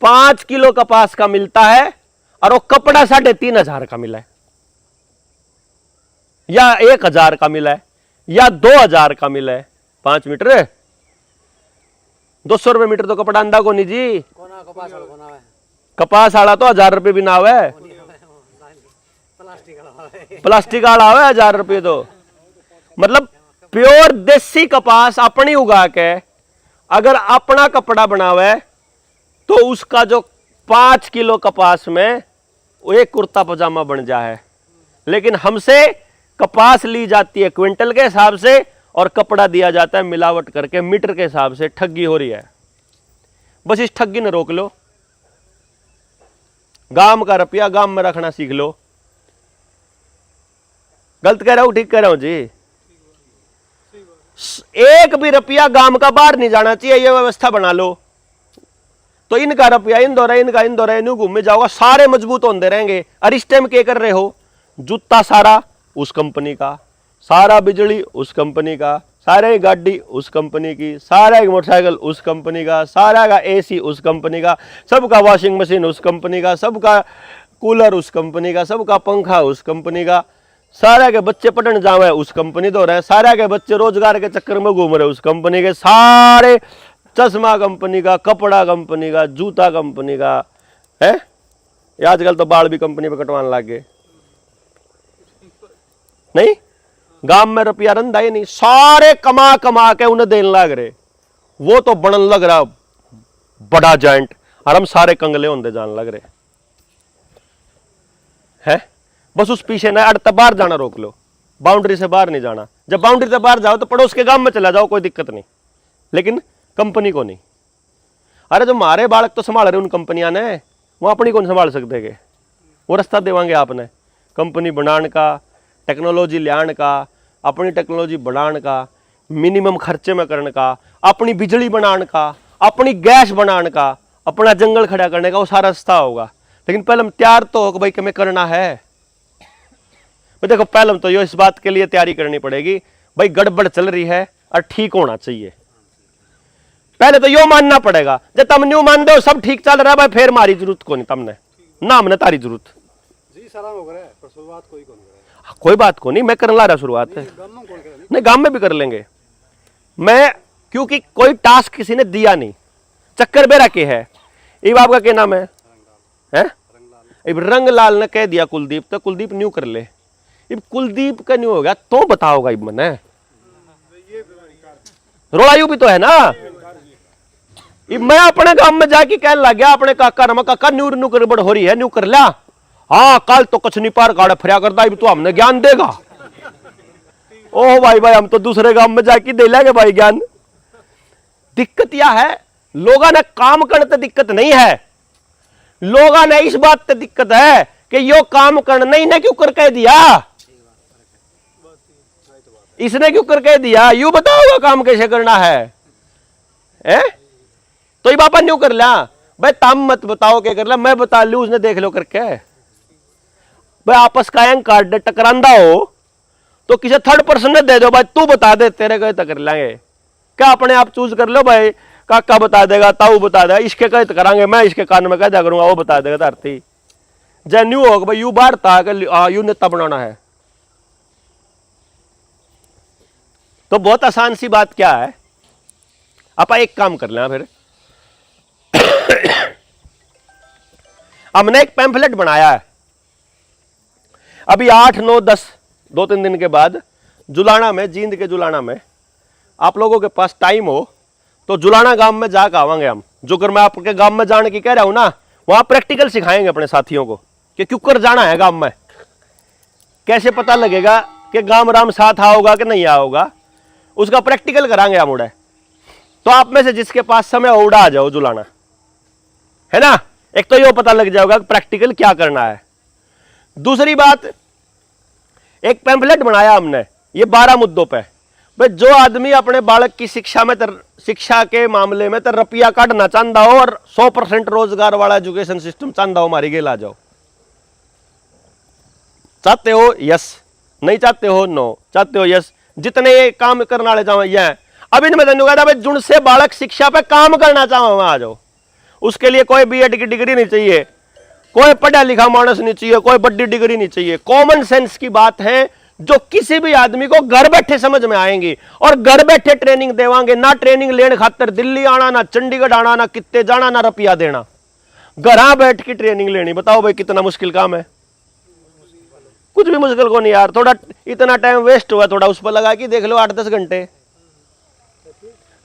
5 किलो कपास का मिलता है, और वो कपड़ा 3500 का मिला है, या 1000 का मिला है, या 2000 का मिला है। 5 मीटर 200 रुपये मीटर तो कपड़ा अंदा को नहीं जी। कपास आला तो 1000 रुपये भी ना है, प्लास्टिक आला है 1000 रुपये। तो मतलब प्योर देसी कपास अपनी उगा के अगर अपना कपड़ा बनावे तो उसका जो 5 किलो कपास में वो एक कुर्ता पजामा बन जाए। लेकिन हमसे कपास ली जाती है क्विंटल के हिसाब से, और कपड़ा दिया जाता है मिलावट करके मीटर के हिसाब से। ठगी हो रही है। बस इस ठगी ने रोक लो। गांव का रुपया गांव में रखना सीख लो। गलत कह रहा हूं, ठीक कह रहा हूं जी? एक भी रुपया गांव का बाहर नहीं जाना चाहिए, ये व्यवस्था बना लो। तो इनका रुपया इंदौर, इनका इंदौर, इन घूमे जाओगा, सारे मजबूत होते रहेंगे। और इस टाइम क्या कर रहे हो? जूता सारा उस कंपनी का, सारा बिजली उस कंपनी का, सारे गाड़ी उस कंपनी की, सारा मोटरसाइकिल उस कंपनी का, सारा का एसी उस कंपनी का, सबका वॉशिंग मशीन उस कंपनी का, सबका कूलर उस कंपनी का, सबका पंखा उस कंपनी का, सारा के बच्चे पढ़ने जावे उस कंपनी दो रहे, सारा के बच्चे रोजगार के चक्कर में घूम रहे उस कंपनी के, सारे चश्मा कंपनी का, कपड़ा कंपनी का, जूता कंपनी का है। आजकल तो बाल भी कंपनी पे कटवाने लग गए। नहीं, गांव में रुपया रंधा ही नहीं, सारे कमा कमा के उन्हें देने लग रहे। वो तो बनन लग रहा बड़ा जॉइंट, और हम सारे कंगले होंगे जान लग रहे हैं। बस उस पीछे ना अड़ता, बाहर जाना रोक लो, बाउंड्री से बाहर नहीं जाना। जब बाउंड्री से बाहर जाओ तो पड़ोस के गांव में चला जाओ, कोई दिक्कत नहीं, लेकिन कंपनी को नहीं। अरे जो हमारे बालक तो संभाल रहे उन कंपनियां ने, वो अपनी कौन संभाल सकते? वो रास्ता देवांगे आपने कंपनी बनाने का, टेक्नोलॉजी लियान का, अपनी टेक्नोलॉजी बढ़ाने का, मिनिमम खर्चे में करने का, अपनी बिजली बनाने का, अपनी गैस बनाने का, अपना जंगल खड़ा करने का, वो सारा रास्ता होगा। लेकिन पहले हम तैयार तो हो कि भाई हमें करना है। भाई देखो पहले तो यो इस बात के लिए तैयारी करनी पड़ेगी भाई गड़बड़ चल रही है और ठीक होना चाहिए। पहले तो यो मानना पड़ेगा, जब तुम न्यू मान दो सब ठीक चल रहा है भाई फिर मारी जरूरत को नहीं, तुमने ना हमने तारी जरूरत जी सारा हो गया पर शुरुआत कोई कौन करे। कोई बात को नहीं, मैं करने ला रहा शुरुआत है, गम में कौन करे। नहीं गांव में भी कर लेंगे मैं, क्योंकि कोई टास्क किसी ने दिया नहीं, चक्कर बेरा के है। इब आपका क्या नाम है? इब रंगलाल ने कह दिया कुलदीप, तो कुलदीप न्यू कर ले। इब कुलदीप का न्यू हो गया तो बताओगा इब मैंने, रोड़ायू भी तो है ना। इब मैं अपने गांव में जाके कहने लग गया अपने काका रमा, काका न्यू न्यू गड़बड़ हो रही है, न्यू कर लिया। हाँ कल तो कुछ नहीं पार गाड़ा फिर करता, इब तो हमने ज्ञान देगा। ओह भाई भाई हम तो दूसरे गांव में जाके दे लेंगे भाई ज्ञान। दिक्कत यह है लोगों ने काम करने तो दिक्कत नहीं है, लोगों ने इस बात पे दिक्कत है कि यो काम करना ही ने क्यों कर कह दिया, इसने क्यों कर कह दिया, यू बताओगा काम कैसे करना है, तो ये बापा न्यू कर लिया भाई, तम मत बताओ क्या कर लिया, मैं बता लू उसने देख लो करके। भाई आपस का अहंकार टकरांदा हो तो किसी थर्ड पर्सन ने दे दो भाई, तू बता दे तेरे कहे कर लेंगे क्या, अपने आप चूज कर लो भाई, काका बता देगा, ताऊ बता देगा, इसके कहे करांगे, मैं इसके कान में कह दिया करूंगा, वो बता देगा धरती। जय न्यू होगा भाई यू बाहर था यू नेता बनाना है। तो बहुत आसान सी बात क्या है, आप एक काम कर लेना फिर हमने एक पैम्फलेट बनाया है अभी 8, 9, 10 2-3 दिन के बाद जुलाना में, जींद के जुलाना में, आप लोगों के पास टाइम हो तो जुलाना गांव में जाकर आवांगे हम। जो कर मैं आपके गांव में जाने की कह रहा हूं ना, वहां प्रैक्टिकल सिखाएंगे अपने साथियों को कि क्यों कर जाना है गांव में, कैसे पता लगेगा कि गांव राम साथ आओगा कि नहीं आओगा, उसका प्रैक्टिकल करांगे हम उड़े। तो आप में से जिसके पास समय उड़ा आ जाओ जुलाना, है ना, एक तो ये पता लग जाएगा प्रैक्टिकल क्या करना है। दूसरी बात, एक पैम्फलेट बनाया हमने ये 12 मुद्दों पे, भाई जो आदमी अपने बालक की शिक्षा में शिक्षा के मामले में तो रुपया काटना चाहता हो और 100% रोजगार वाला एजुकेशन सिस्टम चाहता हो, हमारी गेल आ जाओ। चाहते हो यस, नहीं चाहते हो नो, चाहते हो यस। जितने ये काम करने वाले चाहो ये अभी मैं तेन कहता भाई जुड़ से बालक शिक्षा पे काम करना चाहो वहां आ जाओ। उसके लिए कोई बीएड की डिग्री नहीं चाहिए, कोई पढ़ा लिखा मानस नहीं चाहिए, कोई बड़ी डिग्री नहीं चाहिए, कॉमन सेंस की बात है जो किसी भी आदमी को घर बैठे समझ में आएंगी और घर बैठे ट्रेनिंग देवांगे। ना ट्रेनिंग लेने खातर दिल्ली आना, ना चंडीगढ़ आना, ना कितने जाना, ना रुपया देना, घर बैठ की ट्रेनिंग लेनी। बताओ भाई कितना मुश्किल काम है, कुछ भी मुश्किल को नहीं यार, थोड़ा इतना टाइम वेस्ट हुआ, थोड़ा उस पर लगा कि देख लो 8-10 घंटे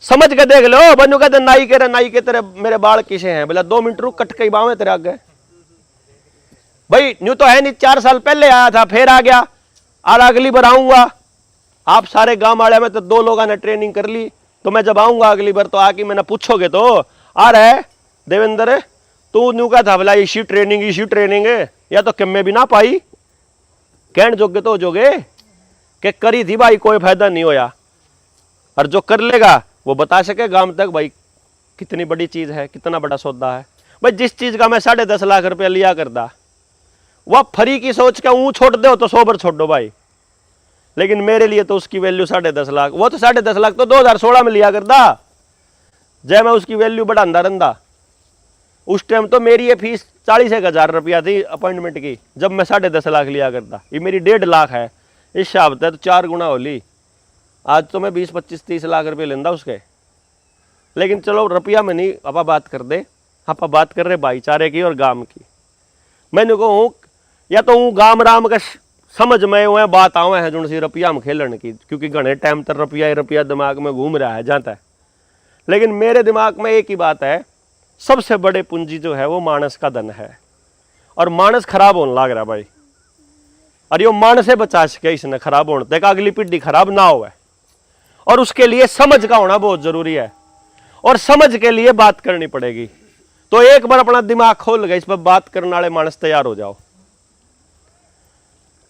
समझ के देख लो। बनू कहते नाई के तेरे मेरे बाल किसे हैं, बोला 2 मिनट रुक कट के बाव है तेरे आगे। भाई न्यू तो है नहीं, 4 साल पहले आया था फिर आ गया, और अगली बार आऊंगा। आप सारे गांव वाले में तो 2 लोगों ने ट्रेनिंग कर ली, तो मैं जब आऊंगा अगली बार तो आके मैंने पूछोगे तो आ रहा है देवेंद्र तू न्यू का था बोला इसी ट्रेनिंग है, या तो कम में भी ना पाई कहन जोगे तो जोगे कि करी थी भाई कोई फायदा नहीं होया। और जो कर लेगा वो बता सके गांव तक भाई कितनी बड़ी चीज है, कितना बड़ा सौदा है। भाई जिस चीज का मैं 10.5 लाख रुपया लिया करता वह फ्री की सोच के ऊँ छोड़ दो तो 100 बार छोड़ दो भाई, लेकिन मेरे लिए तो उसकी वैल्यू 10.5 लाख, वो तो 10.5 लाख तो 2016 में लिया करता, जब मैं उसकी वैल्यू बढ़ाता रहता। उस टाइम तो मेरी ये फीस 40,000 रुपया थी अपॉइंटमेंट की, जब मैं 10.5 लाख लिया करता। ये मेरी 1.5 लाख है, इस हिसाब से तो 4 गुना हो ली। आज तो मैं 20, 25, 30 लाख रुपये लेंदा उसके। लेकिन चलो रुपया में नहीं आप बात कर दे, आप बात कर रहे भाईचारे की और गांव की। मैंने कहूँ या तो हूँ गांव राम का समझ में हुए बात आवे है जो सी रुपया में खेलने की, क्योंकि घने टाइम तक रुपया दिमाग में घूम रहा है जाता है। लेकिन मेरे दिमाग में एक ही बात है, सबसे बड़े पूंजी जो है वो मानस का धन है, और मानस खराब होने लग रहा भाई। और यो मानस से बचा सके इसने खराब होने तक, अगली पीढ़ी खराब ना हो, और उसके लिए समझ का होना बहुत जरूरी है, और समझ के लिए बात करनी पड़ेगी। तो एक बार अपना दिमाग खोल गए इस पर बात करने वाले मानस तैयार हो जाओ।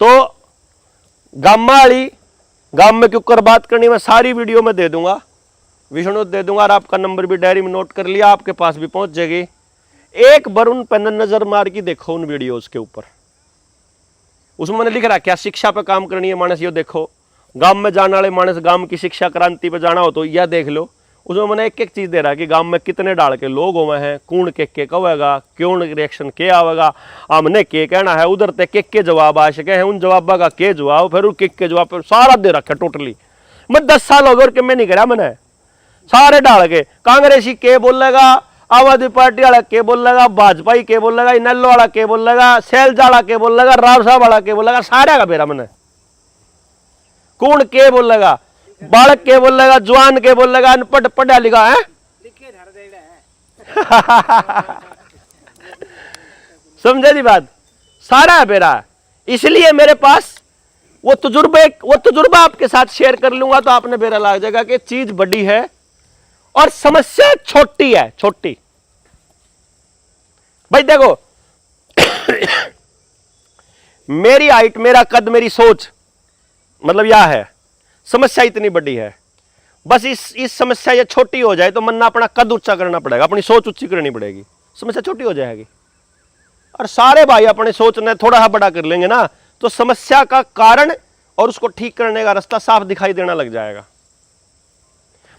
तो गामा वाली गांव में क्यों कर बात करनी, मैं सारी वीडियो में दे दूंगा, विष्णु दे दूंगा, और आपका नंबर भी डायरी में नोट कर लिया, आपके पास भी पहुंच जाएगी। एक बार उन पर नजर मार के देखो उन वीडियोस के ऊपर, उसमें मैंने लिख रहा क्या शिक्षा पे काम करनी है मानस, ये देखो। गांव में जाने वाले मानस गांव की शिक्षा क्रांति पे जाना हो तो यह देख लो, उसमें मैंने एक एक चीज दे रहा है कि गांव में कितने डाल के लोग हुए हैं, कौन के कहेगा, क्यों रिएक्शन के आवेगा, हमने के कहना है, उधर तक के जवाब आ सके हैं, उन जवाब का के जवाब, फिर के जवाब पर सारा दे रखा टोटली। मैं 10 साल हो गए और कि मैं नहीं करा, मैंने सारे डाल के, कांग्रेसी के बोलेगा, आम आदमी पार्टी वाला के बोलेगा, भाजपा के बोलेगा, इनलो वाला के बोलेगा, सैलजा वाला के बोलेगा, राव साहब वाला के बोलेगा, सारे का बेरा मैंने। कौन के बोलेगा, बालक के बोलेगा, जवान के बोलेगा, अनपढ़ पढ़ा लिखा है, समझे दी बात, सारा है बेरा। इसलिए मेरे पास वो तजुर्बा आपके साथ शेयर कर लूंगा तो आपने बेरा लग जाएगा कि चीज बड़ी है और समस्या छोटी है, छोटी। भाई देखो मेरी हाइट, मेरा कद, मेरी सोच, मतलब यह है, समस्या इतनी बड़ी है, बस इस समस्या ये छोटी हो जाए तो मन अपना कद ऊंचा करना पड़ेगा, अपनी सोच ऊंची करनी पड़ेगी, समस्या छोटी हो जाएगी। और सारे भाई अपने सोच ने थोड़ा सा बड़ा कर लेंगे ना तो समस्या का कारण और उसको ठीक करने का रास्ता साफ दिखाई देना लग जाएगा।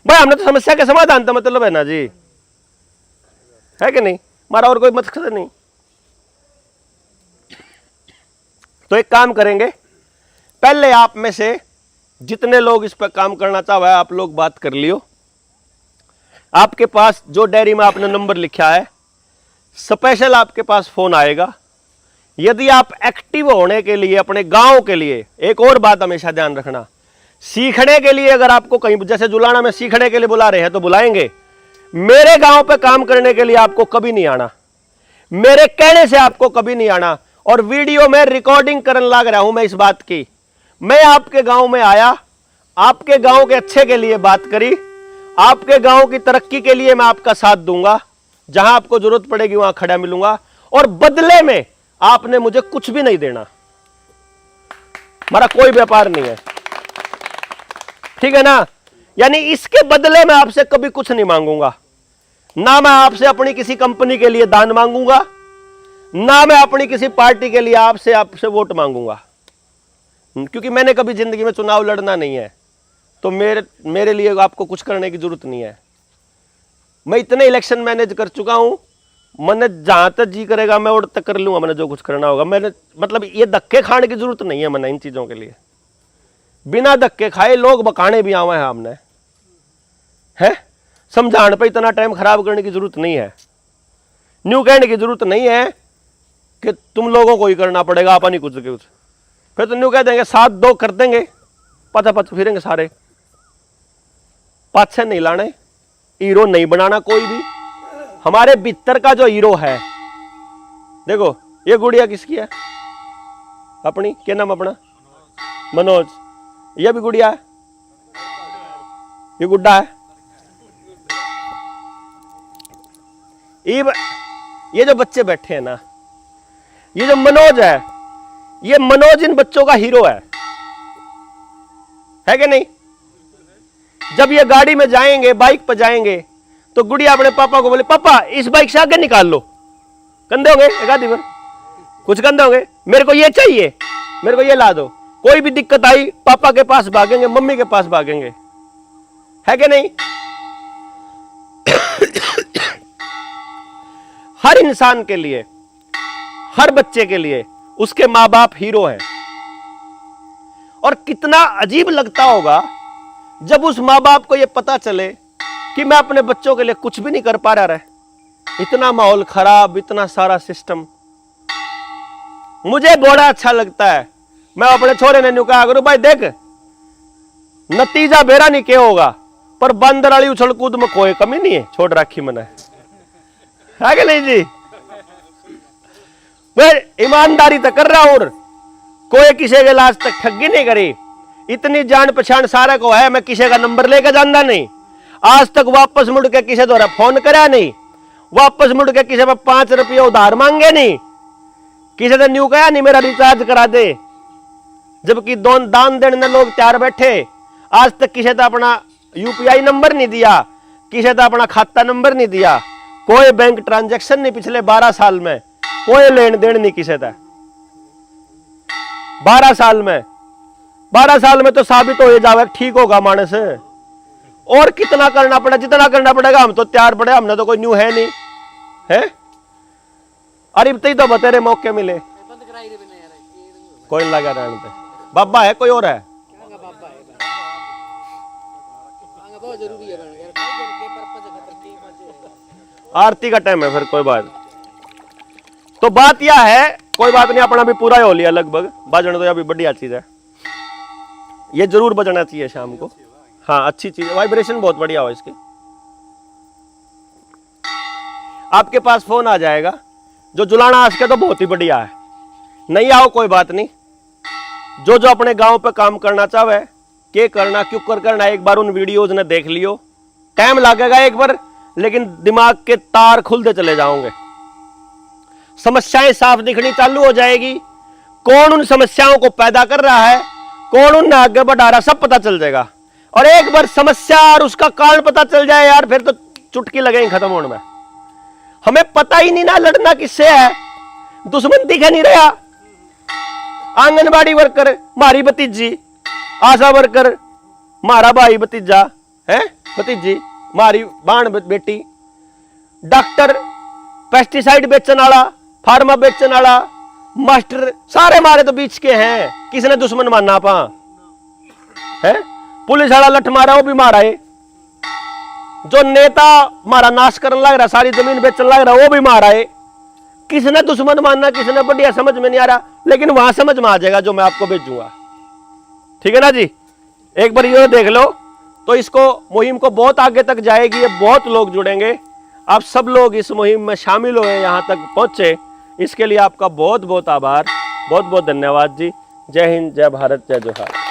भाई हमने तो समस्या के समाधान तो मतलब है ना जी, है कि नहीं, हमारा और कोई मकसद नहीं। तो एक काम करेंगे, पहले आप में से जितने लोग इस पर काम करना चाहे आप लोग बात कर लियो। आपके पास जो डायरी में आपने नंबर लिखा है, स्पेशल आपके पास फोन आएगा। यदि आप एक्टिव होने के लिए अपने गांव के लिए, एक और बात हमेशा ध्यान रखना, सीखने के लिए अगर आपको कहीं, जैसे जुलाना में सीखने के लिए बुला रहे हैं तो बुलाएंगे, मेरे गांव पे काम करने के लिए आपको कभी नहीं आना, मेरे कहने से आपको कभी नहीं आना। और वीडियो में रिकॉर्डिंग करने लग रहा हूं मैं इस बात की, मैं आपके गांव में आया, आपके गांव के अच्छे के लिए बात करी, आपके गांव की तरक्की के लिए मैं आपका साथ दूंगा, जहां आपको जरूरत पड़ेगी वहां खड़ा मिलूंगा, और बदले में आपने मुझे कुछ भी नहीं देना, हमारा कोई व्यापार नहीं है, ठीक है ना। यानी इसके बदले में आपसे कभी कुछ नहीं मांगूंगा, ना मैं आपसे अपनी किसी कंपनी के लिए दान मांगूंगा, ना मैं अपनी किसी पार्टी के लिए आपसे वोट मांगूंगा, क्योंकि मैंने कभी जिंदगी में चुनाव लड़ना नहीं है, तो मेरे लिए आपको कुछ करने की जरूरत नहीं है। मैं इतने इलेक्शन मैनेज कर चुका हूं, मैंने जहां तक जी करेगा मैं और तक कर लूंगा, मैंने जो कुछ करना होगा। मैंने मतलब ये धक्के खाने की जरूरत नहीं है मैंने इन चीजों के लिए, बिना धक्के खाए लोग बकाने भी आवे हैं हमने, है समझाने पे इतना टाइम खराब करने की जरूरत नहीं है, न्यू कहने की जरूरत नहीं है कि तुम लोगों को ही करना पड़ेगा, आप नहीं कुछ फिर तो न्यू कह देंगे 7-2 कर देंगे, पता फिरेंगे सारे, पाछे नहीं लाने, हीरो नहीं बनाना कोई भी। हमारे भीतर का जो हीरो है, देखो ये गुड़िया किसकी है, अपनी, क्या नाम अपना, मनोज, ये भी गुड़िया है, ये गुड्डा है, ये जो बच्चे बैठे हैं ना, ये जो मनोज है, ये मनोज इन बच्चों का हीरो है कि नहीं। जब ये गाड़ी में जाएंगे, बाइक पर जाएंगे, तो गुड़िया अपने पापा को बोले, पापा इस बाइक से आगे निकाल लो, कंधे होंगे एक आधी बार, कुछ कंधे होंगे, मेरे को ये चाहिए, मेरे को ये ला दो। कोई भी दिक्कत आई पापा के पास भागेंगे, मम्मी के पास भागेंगे, है कि नहीं। हर इंसान के लिए, हर बच्चे के लिए उसके माँ बाप हीरो हैं। और कितना अजीब लगता होगा जब उस माँ बाप को यह पता चले कि मैं अपने बच्चों के लिए कुछ भी नहीं कर पा रहा है, इतना माहौल खराब, इतना सारा सिस्टम। मुझे बड़ा अच्छा लगता है, मैं अपने छोरे ने कहा करूं, भाई देख नतीजा बेरा नहीं क्या होगा, पर बंदर वाली उछल कूद में कोई कमी नहीं है, छोड़ रखी मैंने, है कि नहीं जी। मैं ईमानदारी तो कर रहा हूं, कोई किसी के लाज तक ठगी नहीं करी, इतनी जान पहचान सारे को है, मैं किसी का नंबर लेकर जाना नहीं, आज तक वापस मुड़ के किसी द्वारा फोन करा नहीं, वापस मुड़ के किसी पर 5 रुपये उधार मांगे नहीं, किसी ने न्यू कहा नहीं मेरा रिचार्ज करा दे, जबकि दान देने लोग तैयार बैठे। आज तक किसी ने अपना यूपीआई नंबर नहीं दिया, किसी ने अपना खाता नंबर नहीं दिया, कोई बैंक ट्रांजैक्शन नहीं पिछले 12 साल में, कोई लेन देन नहीं किसी का 12 साल में। 12 साल में तो साबित हो जावे ठीक होगा मानस। और कितना करना पड़ेगा, जितना करना पड़ेगा हम तो तैयार पड़े, हमने तो कोई न्यू है नहीं है। अरे इतने ही तो बतेरे मौके मिले, बंद कराई रे बिना यार, ये नहीं होगा। कोई लगा रहने पे। बाबा है कोई और है? क्या का बाबा है आगे बहुत जरूरी है यार, के पर्पस है खतर की मजे। आरती का टाइम है फिर, कोई बात। तो बात यह है, कोई बात नहीं, अपना भी पूरा ही हो लिया लगभग, बजने तो अभी बढ़िया चीज है, ये जरूर बजना चाहिए शाम को। हाँ अच्छी चीज है, वाइब्रेशन बहुत बढ़िया हो इसकी। आपके पास फोन आ जाएगा, जो जुलाना आज के तो बहुत ही बढ़िया है, नहीं आओ कोई बात नहीं। जो जो अपने गांव पे काम करना चाहे, के करना क्यों कर करना, एक बार उन वीडियोज ने देख लियो, टाइम लगेगा एक बार, लेकिन दिमाग के तार खुलते चले जाओगे, समस्याएं साफ दिखनी चालू हो जाएगी, कौन उन समस्याओं को पैदा कर रहा है, कौन उन्हें आगे बढ़ा रहा, सब पता चल जाएगा। और एक बार समस्या और उसका कारण पता चल जाए यार, फिर तो चुटकी लगेगी खत्म होने में। हमें पता ही नहीं ना लड़ना किससे है, दुश्मन दिख नहीं रहा। आंगनबाड़ी वर्कर मारी भतीजी, आशा वर्कर मारा भाई भतीजा है, भतीजी मारी बाण बेटी, डॉक्टर, पेस्टिसाइड बेचने वाला, फार्मा बेचने वाला, मास्टर, सारे मारे तो बीच के हैं, किसने दुश्मन मानना पा है। पुलिस वाला लठ मारा वो भी मारा है, जो नेता मारा नाश करने लग रहा, सारी जमीन बेचने लग रहा, वो भी मारा है। किसने दुश्मन मानना, किसने बढ़िया समझ में नहीं आ रहा, लेकिन वहां समझ में आ जाएगा जो मैं आपको भेजूंगा, ठीक है ना जी। एक बार ये देख लो, तो इसको मुहिम को बहुत आगे तक जाएगी, ये बहुत लोग जुड़ेंगे। आप सब लोग इस मुहिम में शामिल हुए, यहाँ तक पहुंचे, इसके लिए आपका बहुत बहुत आभार, बहुत बहुत धन्यवाद जी। जय हिंद, जय भारत, जय जोहार।